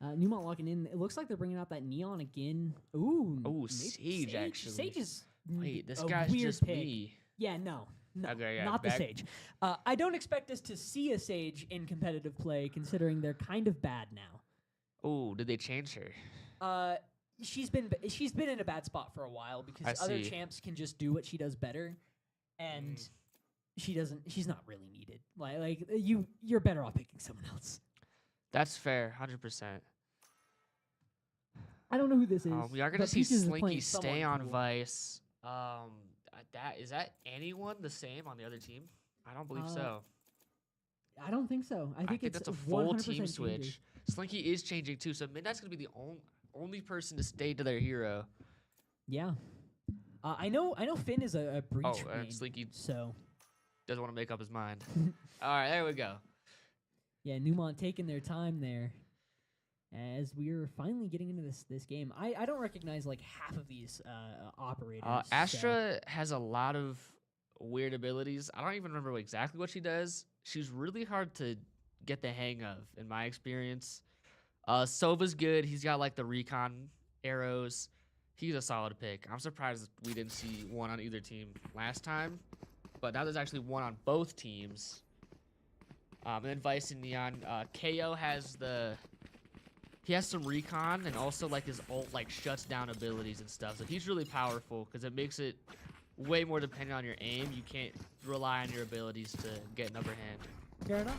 Neumont locking in. It looks like they're bringing out that neon again. Ooh. Ooh, maybe Sage, actually. Sage is Wait, this a guy's weird just pick. me. Yeah, no, Okay, yeah, not the back- Sage. I don't expect us to see a Sage in competitive play, considering they're kind of bad now. Oh, did they change her? She's been in a bad spot for a while because I other see. champs can just do what she does better, and she doesn't. She's not really needed. Like you're better off picking someone else. That's fair, 100%. I don't know who this is. We are gonna but see Peaches is Slinky playing stay someone on cool. Vice. Is that anyone the same on the other team? I don't believe so. I don't think so. I think it's that's a full 100% team changes. switch. Slinky is changing too, so Midnight's gonna be the only person to stay to their hero. Yeah. I know Finn is a breach Oh, main, and Slinky so doesn't want to make up his mind. All right, there we go. yeah, Neumont taking their time there. As we're finally getting into this game, I don't recognize like half of these operators. so- Astra has a lot of weird abilities. I don't even remember exactly what she does. She's really hard to get the hang of, in my experience. Sova's good. He's got like the recon arrows. He's a solid pick. I'm surprised we didn't see one on either team last time, but now there's actually one on both teams. And then Vice and Neon. KO has he has some recon, and also like his ult like shuts down abilities and stuff. So he's really powerful because it makes it way more dependent on your aim. You can't rely on your abilities to get an upper hand. Fair enough.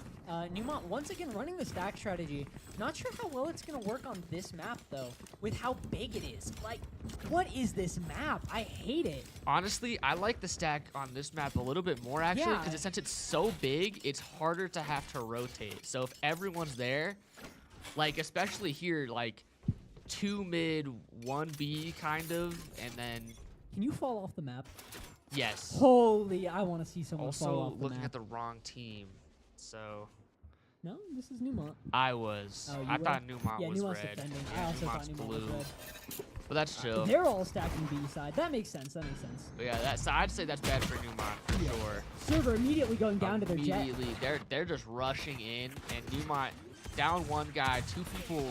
Neumont once again running the stack strategy. Not sure how well it's gonna work on this map though, with how big it is. Like, what is this map? I hate it. Honestly, I like the stack on this map a little bit more actually, Yeah. because since it's so big, it's harder to have to rotate. So if everyone's there, like especially here, like 2 mid, 1 B kind of, and then Can you fall off the map? yes. Holy, I want to see someone fall Also off the looking map. at the wrong team. So No, this is Neumont. I was. Oh, you I were? thought Neumont Yeah, was Neumont red. defending. I Yeah, also thought Neumont's Neumont was blue. red. But that's chill. They're all stacking B side. That makes sense. But yeah, so I'd say that's bad for Neumont for Yeah. sure. Server immediately going down to their jet. Immediately, they're just rushing in, and Neumont down 1 guy, 2 people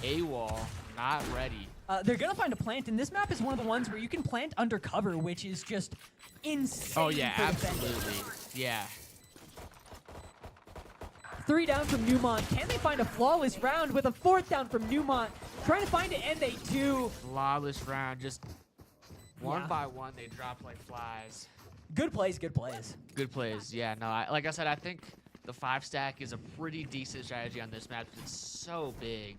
AWOL. not ready. They're gonna find a plant, and this map is one of the ones where you can plant undercover, which is just insane. Oh yeah, for defending. absolutely. Yeah. 3 down from Neumont. Can they find a flawless round with a 4th down from Neumont? Trying to find it, and they do. Flawless round, just one Yeah. by one, they dropped like flies. Good plays, good plays. Good plays. Yeah, no, like I said, I think the 5-stack is a pretty decent strategy on this map. It's so big.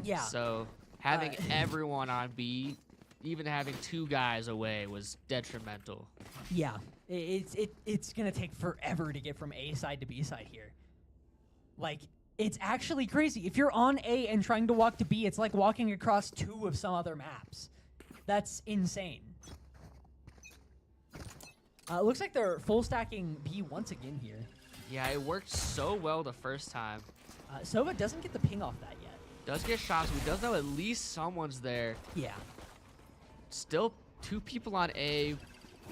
Yeah. So having everyone on B, even having 2 guys away, was detrimental. Yeah. It's gonna take forever to get from A side to B side here. Like, it's actually crazy. If you're on A and trying to walk to B, it's like walking across 2 of some other maps. That's insane. Looks like they're full stacking B once again here. Yeah, it worked so well the first time. Sova doesn't get the ping off that yet. Does get shots, but does know at least someone's there. Yeah. Still 2 people on A,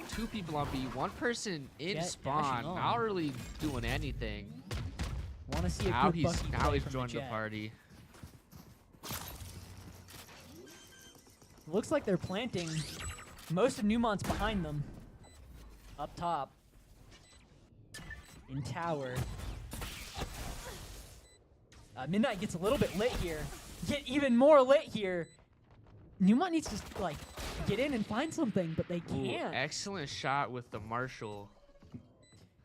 2 people on B, 1 person in Jet spawn, dashing on. not really doing anything. Want to see a Now good he's Bucky play from joined the Jet. party. Looks like they're planting. Most of Neumont's behind them. Up top. In tower. Midnight gets a little bit lit here. Get even more lit here. Neumont needs to like get in and find something, but they Ooh, can't. excellent shot with the Marshall.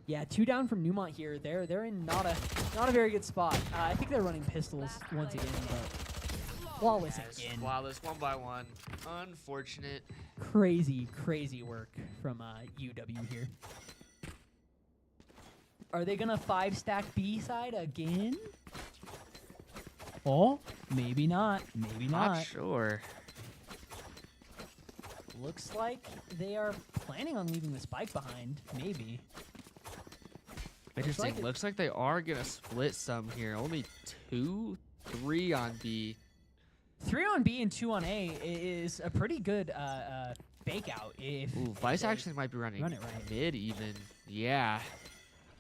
Yeah, 2 down from Neumont here. They're in not a very good spot. I think they're running pistols once again, but flawless Yes, again. flawless 1 by 1. Unfortunate. Crazy work from UW here. Are they gonna 5-stack B side again? Oh, maybe not. Maybe Not not. sure. Looks like they are planning on leaving the spike behind. Maybe. Interesting. like it- Looks like they are gonna split some here. Only 2, 3 on B. 3 on B and 2 on A is a pretty good fake out. If Ooh, Vice they actually might be running run it right. mid even. Yeah.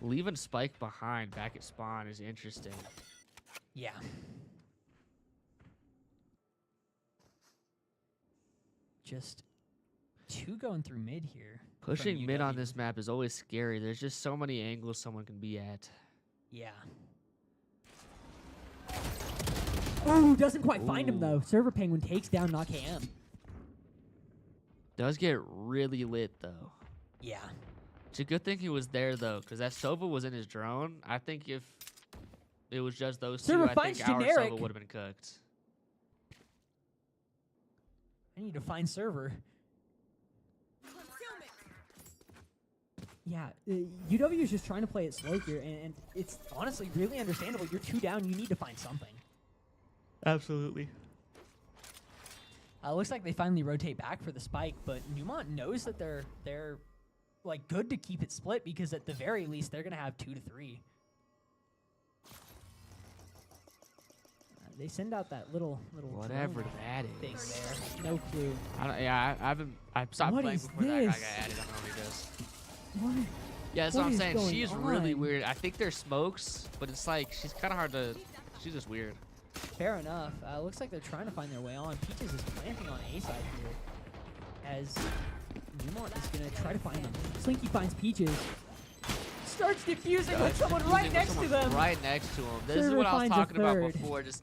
Leaving Spike behind back at spawn is interesting. Yeah. Just 2 going through mid here. from Pushing mid on UW. this map is always scary. There's just so many angles someone can be at. Yeah. Ooh, doesn't quite find him Ooh. though. Server Penguin takes down Knock KM. Does get really lit though. Yeah. It's a good thing he was there though, because that Sova was in his drone. I think if it was just those Server two, I finds think our generic. Sova would have been cooked. I need to find server. Yeah, UW is just trying to play it slow here, and it's honestly really understandable. You're 2 down, you need to find something. Absolutely. Looks like they finally rotate back for the spike, but Neumont knows that they're like good to keep it split because at the very least they're gonna have 2 to 3. They send out that little Whatever drone that thing is. there. No clue. I don't, yeah, I stopped What playing is before that guy this? got added. I don't know what he does. What? Yeah, that's What what I'm is saying. going She's really on? weird. I think they're smokes, but it's like she's kind of hard to. She's just weird. Fair enough. Looks like they're trying to find their way on. Peaches is planting on A side here, as Neumont is gonna try to find them. Slinky finds Peaches. Starts defusing with someone right Using next to someone them. Right next to him. This is Server what I was finds a talking about third. before. Just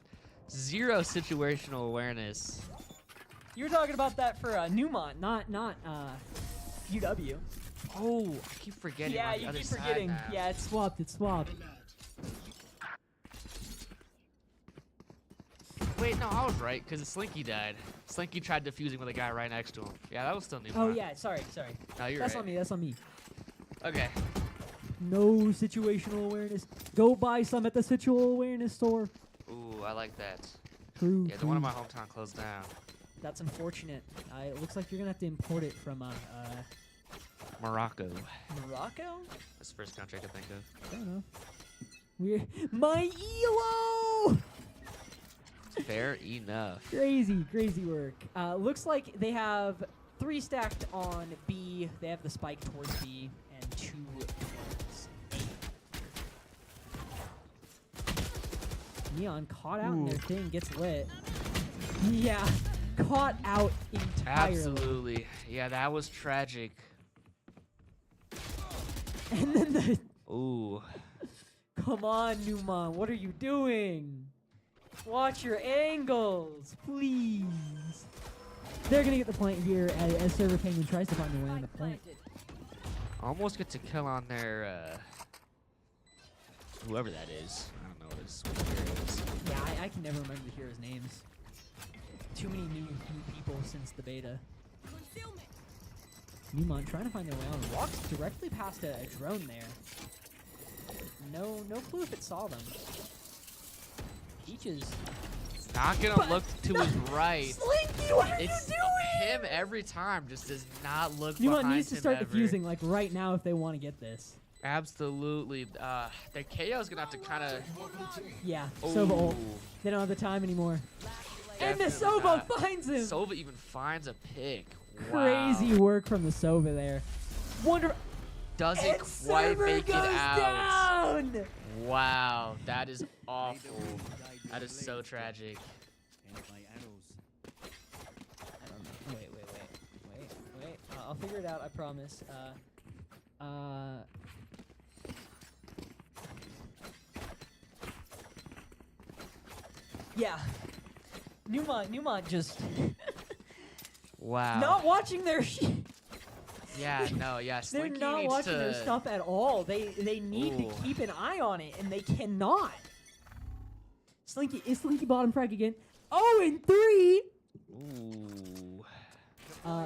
zero situational awareness. You were talking about that for Neumont, not UW. Oh, I keep forgetting. Yeah, on the you other keep side forgetting. now. Yeah, it's swapped. It's swapped. Wait, no, I was right because Slinky died. Slinky tried defusing with a guy right next to him. Yeah, that was still Neumont. Oh yeah, sorry. No, you're That's right. on me. That's on me. Okay. No situational awareness. Go buy some at the situational awareness store. Ooh, I like that. True. Yeah, the one in my hometown closed down. That's unfortunate. It looks like you're gonna have to import it from Morocco. Morocco. That's the first country I could think of. I don't know. We're my Elo. Fair enough. Crazy work. Looks like they have 3 stacked on B. They have the spike towards B and 2 towards A. Neon caught out in their thing, gets lit. Yeah, caught out entirely. Absolutely. Yeah, that was tragic. And then the Ooh. come on, Neumont, what are you doing? Watch your angles, please. They're gonna get the point here as Server Penguin tries to find a way on the Spike point. planted. Almost get to kill on their, whoever that is. I don't know what his hero is. Yeah, I can never remember the heroes' names. Too many new people since the beta. Concealment. Neumont trying to find their way on. Walks directly past a drone there. No clue if it saw them. Peaches. Not gonna But look to his right. Slinky, what are It's you doing? him every time. Just does not look Neumont behind needs to him start ever. defusing like right now if they want to get this. Absolutely. The KO's gonna have to kind of. Yeah, Sova ult. They don't have the time anymore. And the Definitely Sova not. finds him. Sova even finds a pick. Crazy Wow. work from the Sova there. Wonder. Doesn't And quite Server make it goes out. down. Wow, that is awful. That is so tragic. Wait. I'll figure it out. I promise. Yeah. Neumont just Wow. not watching their Yeah, no, yeah. They're Slinky not needs watching to. their stuff at all. They need Ooh. to keep an eye on it, and they cannot. Slinky bottom frag again. 0-3. Ooh.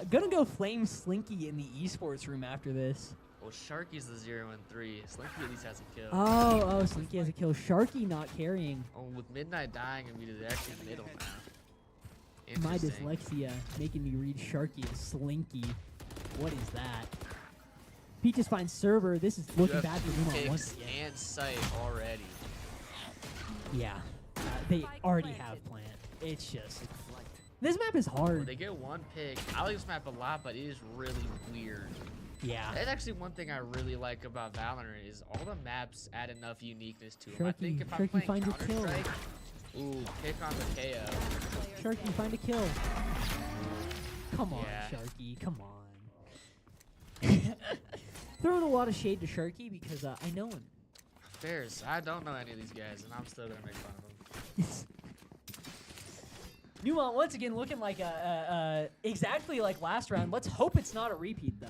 Gonna go flame Slinky in the esports room after this. Well, Sharky's the 0 and 3. Slinky at least has a kill. Oh, Slinky has a kill. Sharky not carrying. Oh, with Midnight dying immediately, they're actually middle now. My Interesting. dyslexia making me read Sharky as Slinky. What is that? Peaches finds server. This is looking bad for Neumont once Picks again. and sight already. Yeah, they already have plan. It's just this map is Well, hard. they get one pick. I like this map a lot, but it is really weird. Yeah. That's actually one thing I really like about Valorant is all the maps add enough uniqueness to them. I think if I'm Sharky, playing find your kill. Counter-Strike, ooh, pick on the KO. Sharky, find a kill. Come on, Yeah. Sharky. Come on. Throwing a lot of shade to Sharky because I know him. Fairs. I don't know any of these guys, and I'm still gonna make fun of them. Neumont once again looking like exactly like last round. Let's hope it's not a repeat though.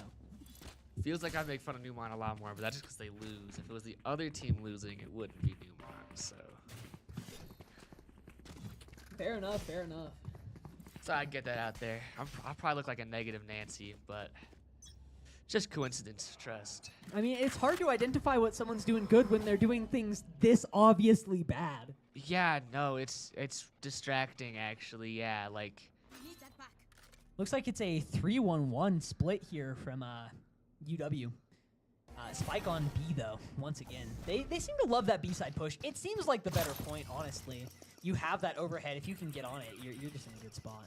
Feels like I make fun of Neumont a lot more, but that's just because they lose. If it was the other team losing, it wouldn't be Neumont. So Fair enough. Fair enough. I get that out there. I'll probably look like a negative Nancy, but just coincidence. Trust. I mean, it's hard to identify what someone's doing good when they're doing things this obviously bad. Yeah, no, it's distracting actually. Yeah, like Looks like it's a 3-1-1 split here from UW. Spike on B though, once again. They seem to love that B side push. It seems like the better point, honestly. You have that overhead. If you can get on it, you're just in a good spot.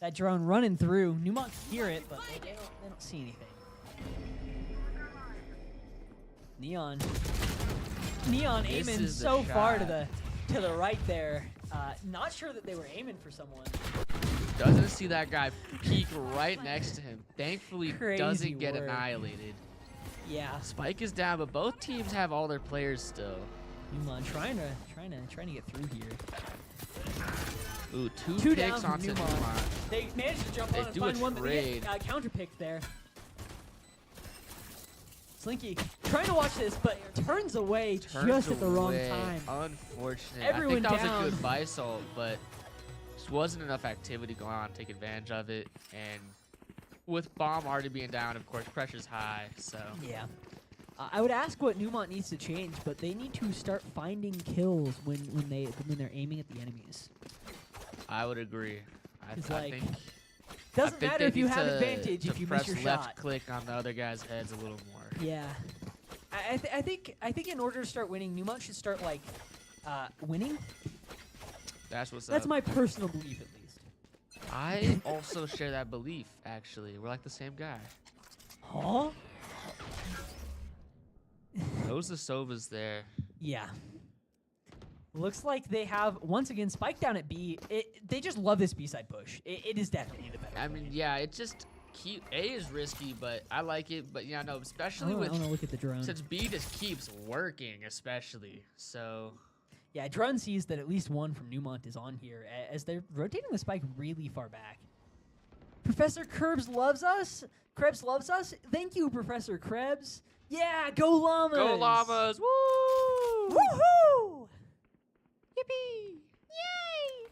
That drone running through. Neumont can hear it, but they don't see anything. Neon This aiming is the so far shot. to the right there. Not sure that they were aiming for someone. Doesn't see that guy peek right next to him. Thankfully, Crazy doesn't get work. annihilated. Yeah, Spike is down, but both teams have all their players still. Neumont trying to get through here. Ooh, Two two down picks from onto Neumont. Neumont. They managed to jump They on and do a find one, but they trade. get counter picked there. Slinky trying to watch this, but turns away just at the wrong away. time. Unfortunate. Everyone I think that down. was a good buy salt, but just wasn't enough activity going on to take advantage of it. And with bomb already being down, of course, pressure's high. So Yeah. I would ask what Neumont needs to change, but they need to start finding kills when they're aiming at the enemies. I would agree. It's I like, think Doesn't I think matter they if you need have to- advantage to if you press miss your left shot. click on the other guy's heads a little more. Yeah. I think in order to start winning, Neumont should start like winning. That's what's That's up. my personal belief, at least. I also share that belief. Actually, we're like the same guy. Huh? Those the Sovas there. Yeah. Looks like they have, once again, Spike down at B. They just love this B-side push. It is definitely the better I mean, play. yeah, it just A is risky, but I like it. But yeah, no, especially I with want to look at the drone. since B just keeps working, especially. So Yeah, drone sees that at least one from Neumont is on here as they're rotating the Spike really far back. Professor Krebs loves us. Krebs loves us. Thank you, Professor Krebs. Yeah, go Llamas. go Llamas! Woo! Woohoo! Yippee! Yay!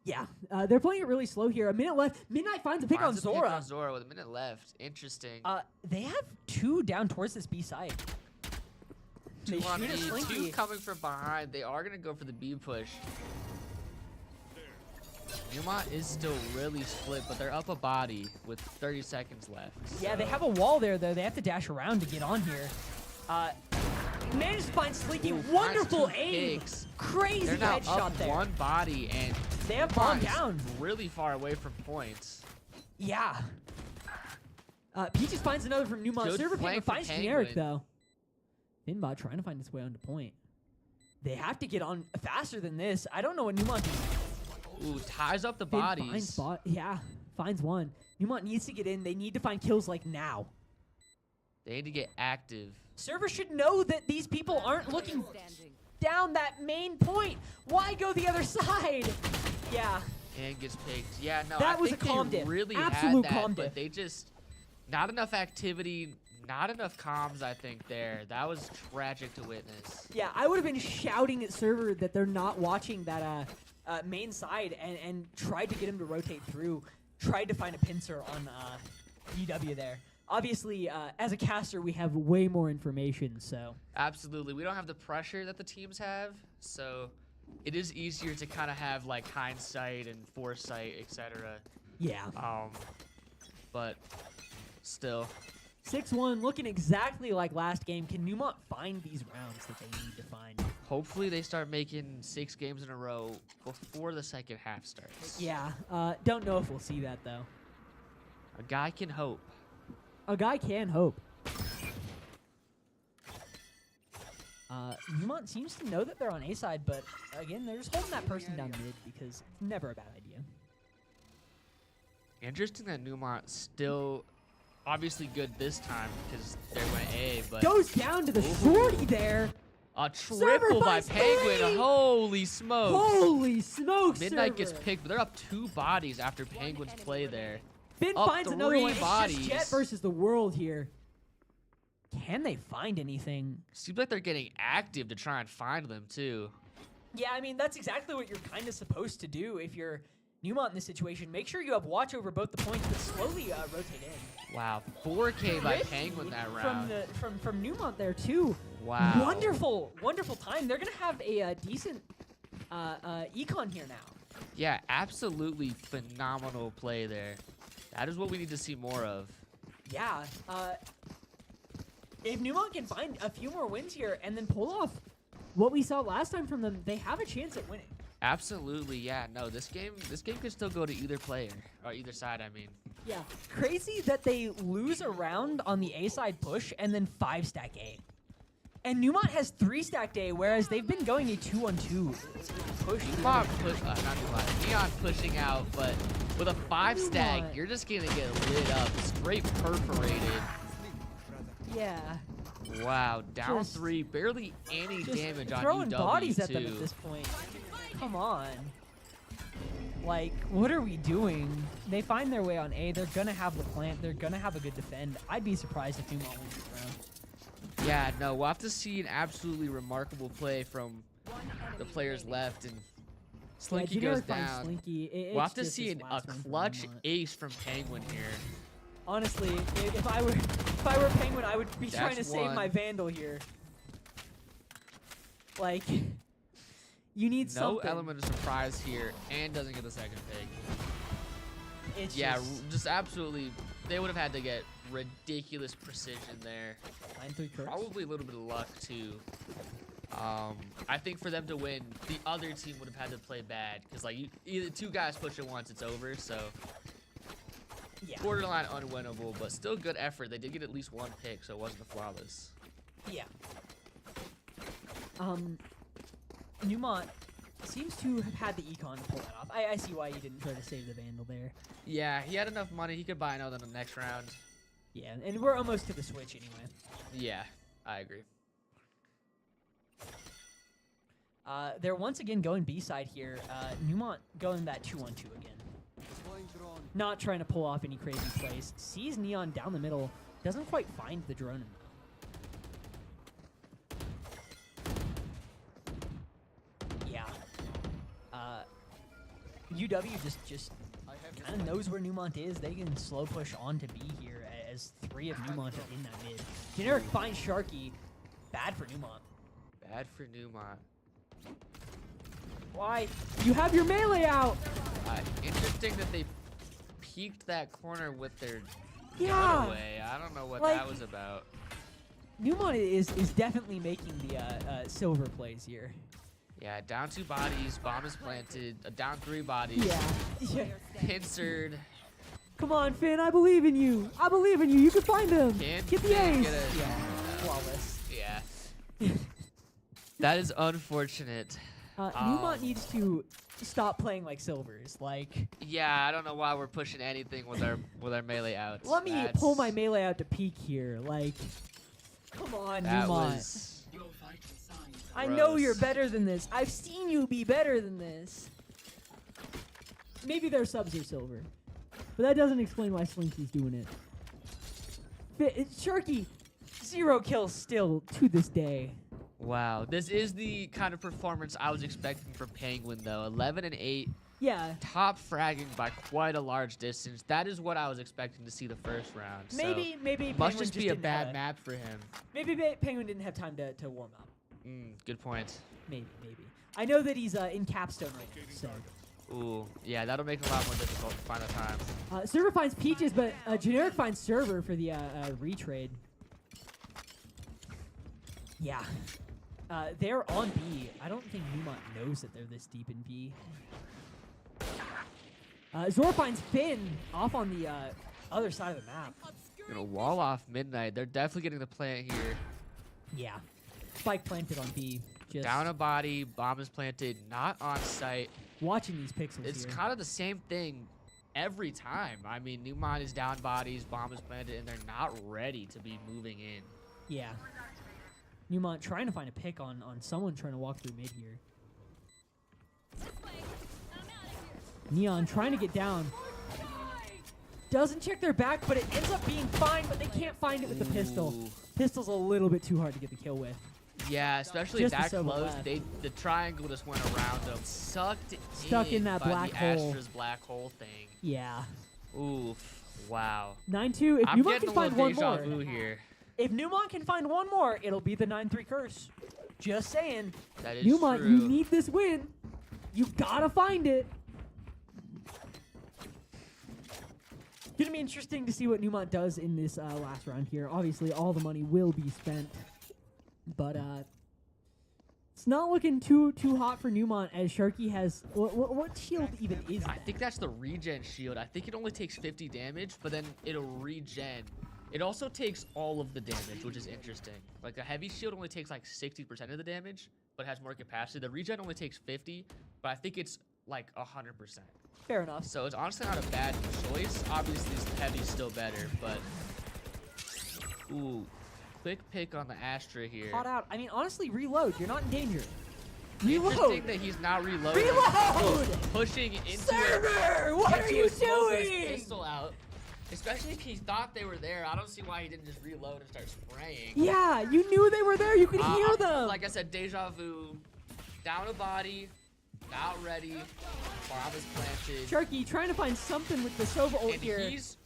Yeah, they're playing it really slow here. A minute left. Midnight finds a pick on Finds a pick Zora. on Zora with a minute left. Interesting. They have 2 down towards this B side. They Two on shoot B, at Slinky. 2 coming from behind. They are gonna go for the B push. Neumont is still really split, but they're up a body with 30 seconds left. Yeah, they so- have a wall there, though. They have to dash around to get on here. Managed to find Slinky. Ooh, Wonderful nice 2 aim. picks. Crazy They're now headshot up there. 1 body, and They have bomb Neumont's down. really far away from points. Yeah. Peaches finds another from Neumont. Good Server flank Penguin for finds Generic, Penguin. though. Finbot trying to find its way onto point. They have to get on faster than this. I don't know what Neumont is. Ooh, ties up the Finn bodies. finds yeah, finds one. Neumont needs to get in. They need to find kills like now. They need to get active. Server should know that these people aren't looking Standing. down that main point. Why go the other side? Yeah. And gets picked. Yeah, no, That I was think a calm they diff. really Absolute had that, calm but diff. they just not enough activity, not enough comms. I think there. That was tragic to witness. Yeah, I would have been shouting at Server that they're not watching that main side and tried to get him to rotate through. Tried to find a pincer on UW there. Obviously, as a caster, we have way more information, so. Absolutely, we don't have the pressure that the teams have, so it is easier to kind of have like hindsight and foresight, etc. Yeah. But still. 6-1, looking exactly like last game. Can Neumont find these rounds that they need to find? Hopefully they start making 6 games in a row before the second half starts. Yeah, don't know if we'll see that, though. A guy can hope. A guy can hope. Neumont seems to know that they're on A side, but again, they're just holding that person down mid because it's never a bad idea. Interesting that Neumont still obviously good this time because they went A, but Goes down to the shorty there. a triple by finds Penguin. three! Holy smokes. Holy smokes! Midnight gets Server. picked, but they're up 2 bodies after Penguin's play there. Finn up finds another 3 one. It's bodies. just Jet versus the world here. Can they find anything? Seems like they're getting active to try and find them too. Yeah, I mean, that's exactly what you're kind of supposed to do if you're Neumont in this situation. Make sure you have watch over both the points, but slowly rotate in. Wow, 4K by Risky Penguin that round. From Neumont there, too. Wow. Wonderful, wonderful time. They're going to have a decent econ here now. Yeah, absolutely phenomenal play there. That is what we need to see more of. Yeah. If Neumont can find a few more wins here and then pull off what we saw last time from them, they have a chance at winning. Absolutely, yeah. No, this game could still go to either player or either side. I mean, Yeah. Crazy that they lose a round on the A side push and then 5-stack A. And Neumont has 3-stacked A, whereas they've been going a 2-on-2 push. not Neumont, Neon pushing out, but with a 5-stack, Neumont. you're just gonna get lit up, straight perforated. Yeah. Wow, down Just- 3, barely any Just damage on throwing UW bodies too. at them at this point. Come on. Like, what are we doing? They find their way on A. They're going to have the plant. They're going to have a good defend. I'd be surprised if Neumont wins this round. Yeah, no, we'll have to see an absolutely remarkable play from the players left, and Slinky Generic goes finds down. Slinky. We'll have to see a clutch Neumont. ace from Penguin here. Honestly, if I were Penguin, I would be trying to That's save one. my Vandal here. Like, you need No something. element of surprise here, and doesn't get the second pick. It's Yeah, just just absolutely. They would have had to get ridiculous precision there. 9-3 curse. Probably a little bit of luck too. I think for them to win, the other team would have had to play bad because like either 2 guys push it once, it's over. So Yeah. borderline unwinnable, but still good effort. They did get at least 1 pick, so it wasn't a flawless. Yeah. Neumont seems to have had the econ to pull that off. I see why he didn't try to save the Vandal there. Yeah, he had enough money. He could buy another in the next round. Yeah, and we're almost to the switch anyway. Yeah, I agree. They're once again going B-side here. Neumont going that 2-on-2 again. Not trying to pull off any crazy plays. Sees Neon down the middle. Doesn't quite find the drone. Yeah. UW just kind of knows where Neumont is. They can slow push on to B here as 3 of Neumont are in that mid. Generic finds Sharky. Bad for Neumont. Bad for Neumont. Why? You have your melee out! Interesting that they peeked that corner with their Yeah! away. I don't know what Like- that was about. Neumont is definitely making the silver plays here. Yeah, down 2 bodies, bomb is planted, down 3 bodies, Yeah. pincered. Come on, Finn, I believe in you. I believe in you. You can find him. Can Get the Finn ace. get a- Yeah, flawless. Yeah. That is unfortunate. Neumont needs to stop playing like silvers. Like, Yeah, I don't know why we're pushing anything with our melee outs. let me That's- pull my melee out to peak here. Like, come on, That Neumont. was I know gross. you're better than this. I've seen you be better than this. Maybe their subs are silver, but that doesn't explain why Slinky's doing it. Sharky, 0 kills still to this day. Wow. This is the kind of performance I was expecting from Penguin, though. 11 and 8, Yeah, top fragging by quite a large distance. That is what I was expecting to see the first round. So maybe must Penguin just be a didn't bad have map for him. Maybe Penguin didn't have time to warm up. Good point. Maybe. I know that he's in capstone right now, so. Ooh, yeah, that'll make it a lot more difficult to find the time. Server finds Peaches, but Generic finds Server for the retrade. Yeah. They're on B. I don't think Neumont knows that they're this deep in B. Zor finds Finn off on the other side of the map. Gonna wall off Midnight. They're definitely getting the plant here. Yeah. Spike planted on B. Just Down a body, bomb is planted, not on site. watching these pixels It's here. kind of the same thing every time. I mean, Neumont is down bodies, bomb is planted, and they're not ready to be moving in. Yeah. Neumont trying to find a pick on someone trying to walk through mid here. Neon trying to get down. Doesn't check their back, but it ends up being fine, but they can't find it with the pistol. Ooh. Pistol's a little bit too hard to get the kill with. Yeah, especially Just that the silver close. left. The triangle just went around them, stuck in that by black the hole. Astra's black hole thing. Yeah. Oof. Wow. 9-2. If I'm Neumont getting can a find little one deja more. vu here. If Neumont can find one more, it'll be the 9-3 curse. Just saying. That is Neumont, true. you need this win. You gotta find it. Gonna be interesting to see what Neumont does in this last round here. Obviously, all the money will be spent, but it's not looking too hot for Neumont as Sharky has. What shield even is I that? think that's the regen shield. I think it only takes 50 damage, but then it'll regen. It also takes all of the damage, which is interesting. Like the heavy shield only takes like 60% of the damage, but has more capacity. The regen only takes 50, but I think it's like 100%. Fair enough. So it's honestly not a bad choice. Obviously, heavy's still better, but ooh, quick pick on the Astra here. Caught out. I mean, honestly, reload. You're not in danger. Reload. Interesting that he's not reloading. Reload. Pushing into Server, what are into you a smoke with his doing? Pistol out. Especially if he thought they were there. I don't see why he didn't just reload and start spraying. Yeah, you knew they were there. You could hear them. Like I said, deja vu. Down a body. Not ready. Bomb is planted. Sharky trying to find something with the Sova ult And here.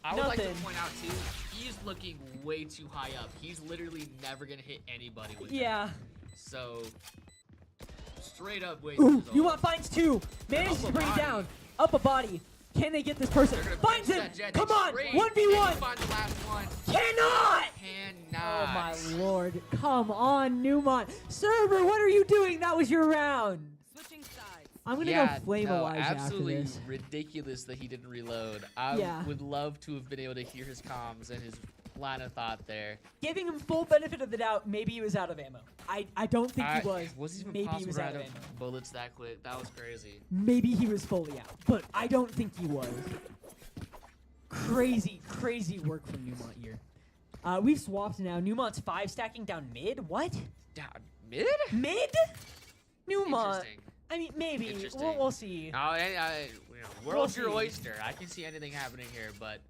I would like to Nothing. point out too, he's looking way too high up. He's literally never gonna hit anybody with Yeah. that. So straight up way Ooh, too Neumont finds 2. Manages Up to a bring it body. down. Up a body. Can they get this person? They're gonna Finds finish him. that jet. Come They on. trade, 1v1. and he finds the last one. Cannot. Cannot. Oh my lord. Come on, Neumont. Server, what are you doing? That was your round. Switching sides. I'm gonna Yeah, go flame no, Elijah after absolutely this. ridiculous that he didn't reload. I Yeah. would love to have been able to hear his comms and his line of thought there. Giving him full benefit of the doubt, maybe he was out of ammo. I don't think he was. Was it even maybe he possible was to out of run ammo. bullets that quick? That was crazy. Maybe he was fully out, but I don't think he was. Crazy, crazy work from Neumont here. We've swapped now. Neumont's 5 stacking down mid. What? Down mid? Mid? Neumont. Interesting. I mean, maybe. Interesting. We'll see. No, world's your see. oyster. I can see anything happening here, but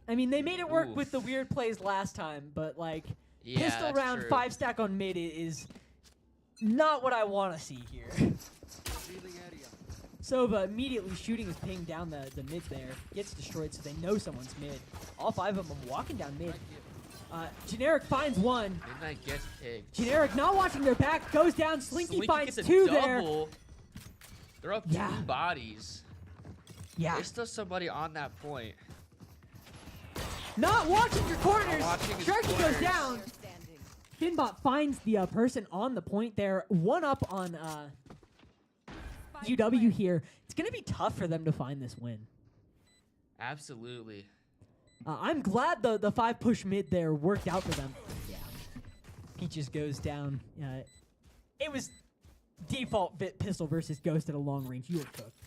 I mean, they made it work Oof. with the weird plays last time, but like yeah, pistol that's round true. 5 stack on mid is not what I want to see here. Sova immediately shooting his ping down the mid there. Gets destroyed, so they know someone's mid. All 5 of them walking down mid. Generic finds one. Midnight gets picked. Generic not watching their back. Goes down. Slinky finds gets a 2 double. there. They're up Yeah. 2 bodies. Yeah. There's still somebody on that point. Not watching your corners. watching his Sharky goes corners. down. Standing. Finbot finds the person on the point there. 1 up on Spike UW planted. here. It's going to be tough for them to find this win. Absolutely. I'm glad the 5 push mid there worked out for them. Yeah. Peaches goes down. It was default pistol versus Ghost at a long range. You were cooked.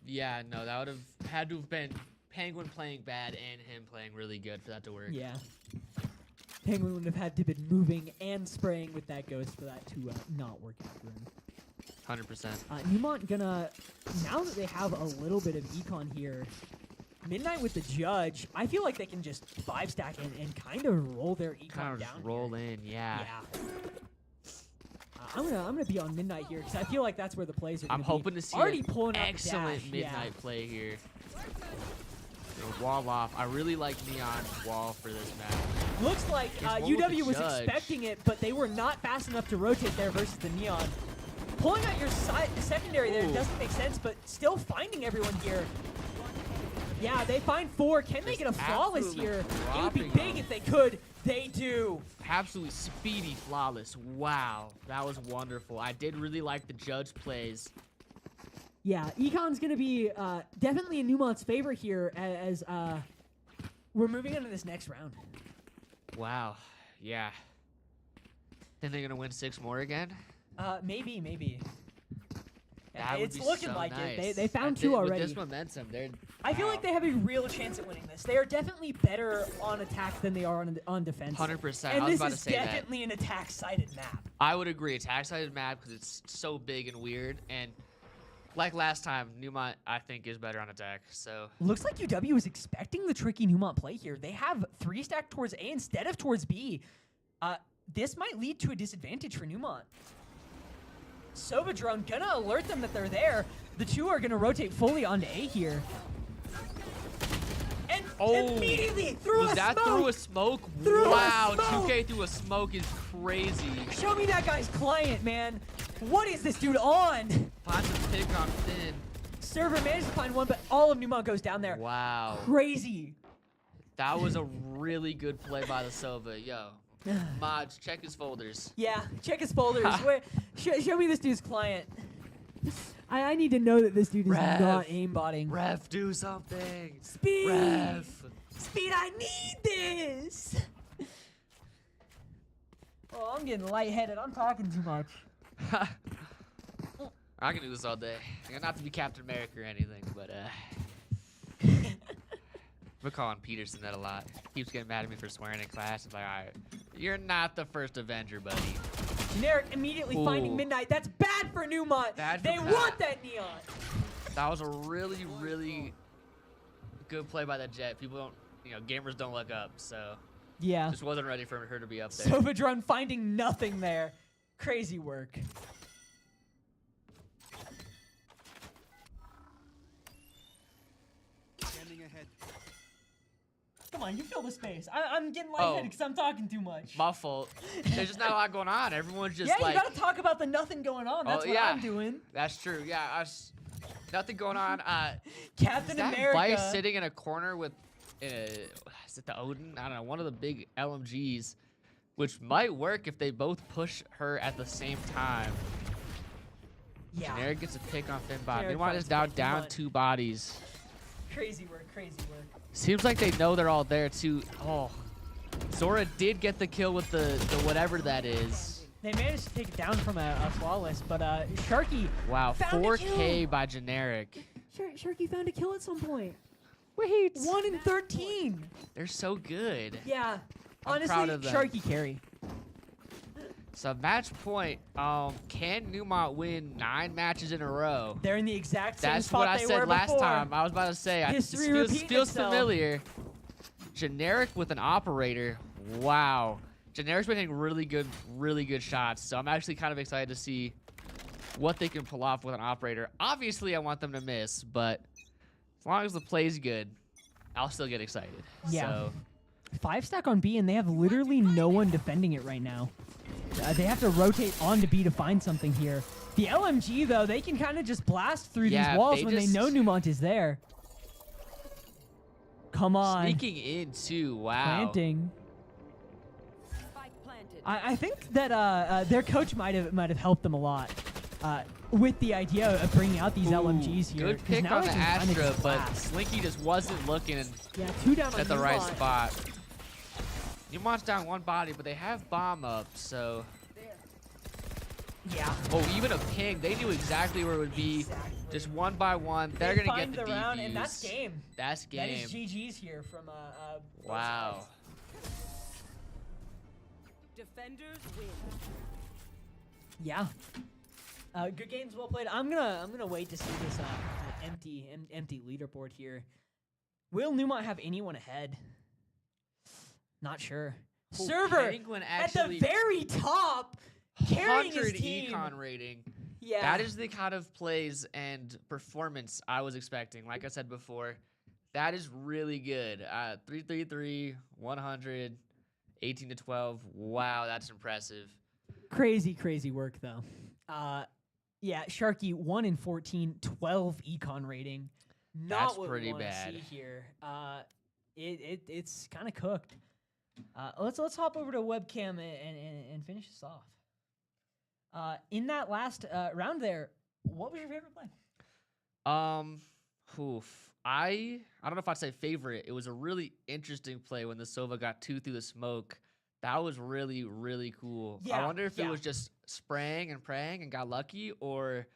Yeah, no, that would have had to have been Penguin playing bad and him playing really good for that to work. Yeah. Penguin would have had to been moving and spraying with that Ghost for that to not work out for him. 100%. Neumont gonna, now that they have a little bit of econ here, Midnight with the Judge, I feel like they can just 5 stack and kind of roll their econ Kind of down just roll here. in, yeah. Yeah. I'm gonna be on Midnight here because I feel like that's where the plays are. I'm gonna hoping be. to see Already an pulling out the excellent dash, midnight play here. Wall off. I really like Neon wall for this match. Yeah. Looks like He's one with the UW was Judge. expecting it, but they were not fast enough to rotate there versus the Neon. Pulling out your secondary there Ooh. doesn't make sense, but still finding everyone here. Yeah, they find 4. Can they Just get a flawless absolutely here? It would be dropping big them. if they could. They do. Absolutely speedy flawless. Wow, that was wonderful. I did really like the Judge plays. Yeah, Econ's going to be definitely in Neumont's favor here as we're moving into this next round. Wow, yeah. Then they're gonna win 6 more again. Maybe. That would It's be looking so like nice. it. They found I 2 think already. With this momentum, they're. I feel like wow. they have a real chance at winning this. They are definitely better on attack than they are on defense. 100%. And I was this about is to say that. definitely an attack-sided map. I would agree. Attack-sided map because it's so big and weird. And like last time, Neumont, I think, is better on attack. So Looks like UW is expecting the tricky Neumont play here. They have 3 stacked towards A instead of towards B. This might lead to a disadvantage for Neumont. Sova drone gonna alert them that they're there. The 2 are gonna rotate fully onto A here. And immediately through was a that smoke. through a smoke? Through a wow, smoke! 2K through a smoke is crazy. Show me that guy's client, man. What is this dude on? Finds a pick on Finn. Server managed to find 1, but all of Neumont goes down there. Wow. Crazy. That was a really good play by the Sova. Yo. Mods, check his folders. Yeah, check his folders. Where, show me this dude's client. I need to know that this dude is Rev. not aimbotting. Ref, do something. Speed! Ref. Speed, I need this! Oh, I'm getting lightheaded. I'm talking too much. I can do this all day. Not to be Captain America or anything, but we're calling Peterson that a lot. Keeps getting mad at me for swearing in class. It's like, all right, you're not the first Avenger, buddy. Generic immediately finding Ooh. Midnight. That's bad for Neumont. Bad for They Pat. want that Neon. That was a really, really good play by that Jet. People don't, gamers don't look up, so Yeah. just wasn't ready for her to be up there. Sovadrun finding nothing there. Crazy work. Standing ahead. Come on, you fill the space. I'm getting lightheaded Oh. because I'm talking too much. My fault. There's just not a lot going on. Everyone's just Yeah, like, you gotta talk about the nothing going on. That's what yeah. I'm doing. that's true. Yeah, nothing going on. Captain Is that America. Vice sitting in a corner with, is it the Odin? I don't know, one of the big LMGs, which might work if they both push her at the same time. Yeah. Generic gets a pick on Finbot. Generic Meanwhile, finds is down Finbot. 2 bodies. Crazy work, crazy work. Seems like they know they're all there too. Oh, Zora did get the kill with the whatever that is. They managed to take it down from a flawless, but Sharky. Wow, found a 4K kill. by Generic. Sharky found a kill at some point. Wait. 1 in 13. They're so good. Yeah. I'm Honestly, proud of them. Sharky carry. So match point. Can Neumont win 9 matches in a row? They're in the exact same That's spot what I they said were last before. time. I was about to say. History It repeating feels itself. familiar. Generic with an operator. Wow. Generic's been hitting really good shots. So I'm actually kind of excited to see what they can pull off with an operator. Obviously, I want them to miss, but as long as the play's good, I'll still get excited. Yeah. So 5 stack on B, and they have literally no one defending it right now. They have to rotate onto B to find something here. The LMG, though, they can kind of just blast through Yeah, these walls they when they just- know Neumont is there. Come on. sneaking in too. Wow. Planting. Spike planted. I think that their coach might have helped them a lot with the idea of bringing out these Ooh, LMGs here. Good 'cause pick now on they the can kinda Astra, just but blast. Slinky just wasn't looking Yeah, 2 down on at the right Neumont. spot. Neumont's down 1 body, but they have bomb up, so. Yeah. Oh, even a ping. They knew exactly where it would be. Exactly. Just 1 by 1. They're They gonna find get the round, defuse. and that's game. That's That game. is GG's here from both Wow. sides. Defenders win. Yeah. Good games, well played. I'm gonna wait to see this empty leaderboard here. Will Neumont have anyone ahead? Not sure. Oh, Server Penguin at the actually very top, carrying his 100 team. econ rating. Yeah. That is the kind of plays and performance I was expecting. Like I said before, that is really good. 333, 100, 18 to 12. Wow, that's impressive. crazy work though. Yeah, Sharky 1 in 14, 12 econ rating. Not That's what pretty we want to bad. see here. It's kind of cooked. Let's hop over to webcam and finish this off. In that last round there, what was your favorite play? I don't know if I'd say favorite. It was a really interesting play when the Sova got 2 through the smoke. That was really cool. I Yeah, wonder if yeah. it was just spraying and praying and got lucky, or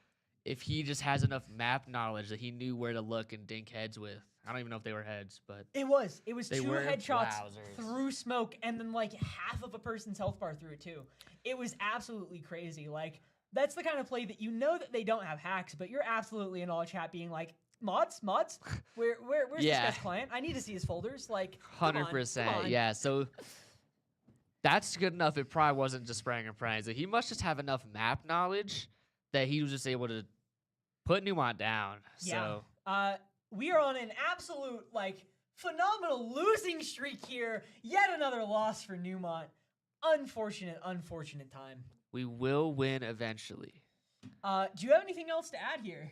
if he just has enough map knowledge that he knew where to look and dink heads with. I don't even know if they were heads, but It was They 2 were headshots wowzers. through smoke, and then like half of a person's health bar through it too. It was absolutely crazy. Like that's the kind of play that you know that they don't have hacks, but you're absolutely in all chat being like, mods, where's Yeah. this guy's client? I need to see his folders. Like, come on, 100%. come on. Yeah, so that's good enough. It probably wasn't just spraying and praying. So he must just have enough map knowledge that he was just able to put Neumont down. Yeah. So We are on an absolute like phenomenal losing streak here. Yet another loss for Neumont. Unfortunate time. we will win eventually. Do you have anything else to add here?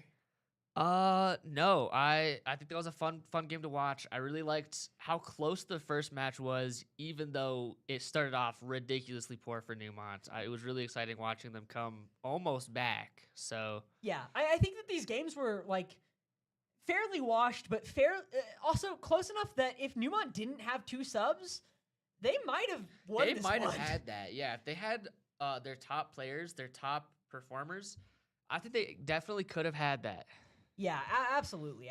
No. I think that was a fun game to watch. I really liked how close the first match was, even though it started off ridiculously poor for Neumont. It was really exciting watching them come almost back. So Yeah, I think that these games were like fairly washed, but also close enough that if Neumont didn't have 2 subs, they might have won they this might have one. had that. Yeah, if they had their top players, their top performers, I think they definitely could have had that. Yeah, absolutely.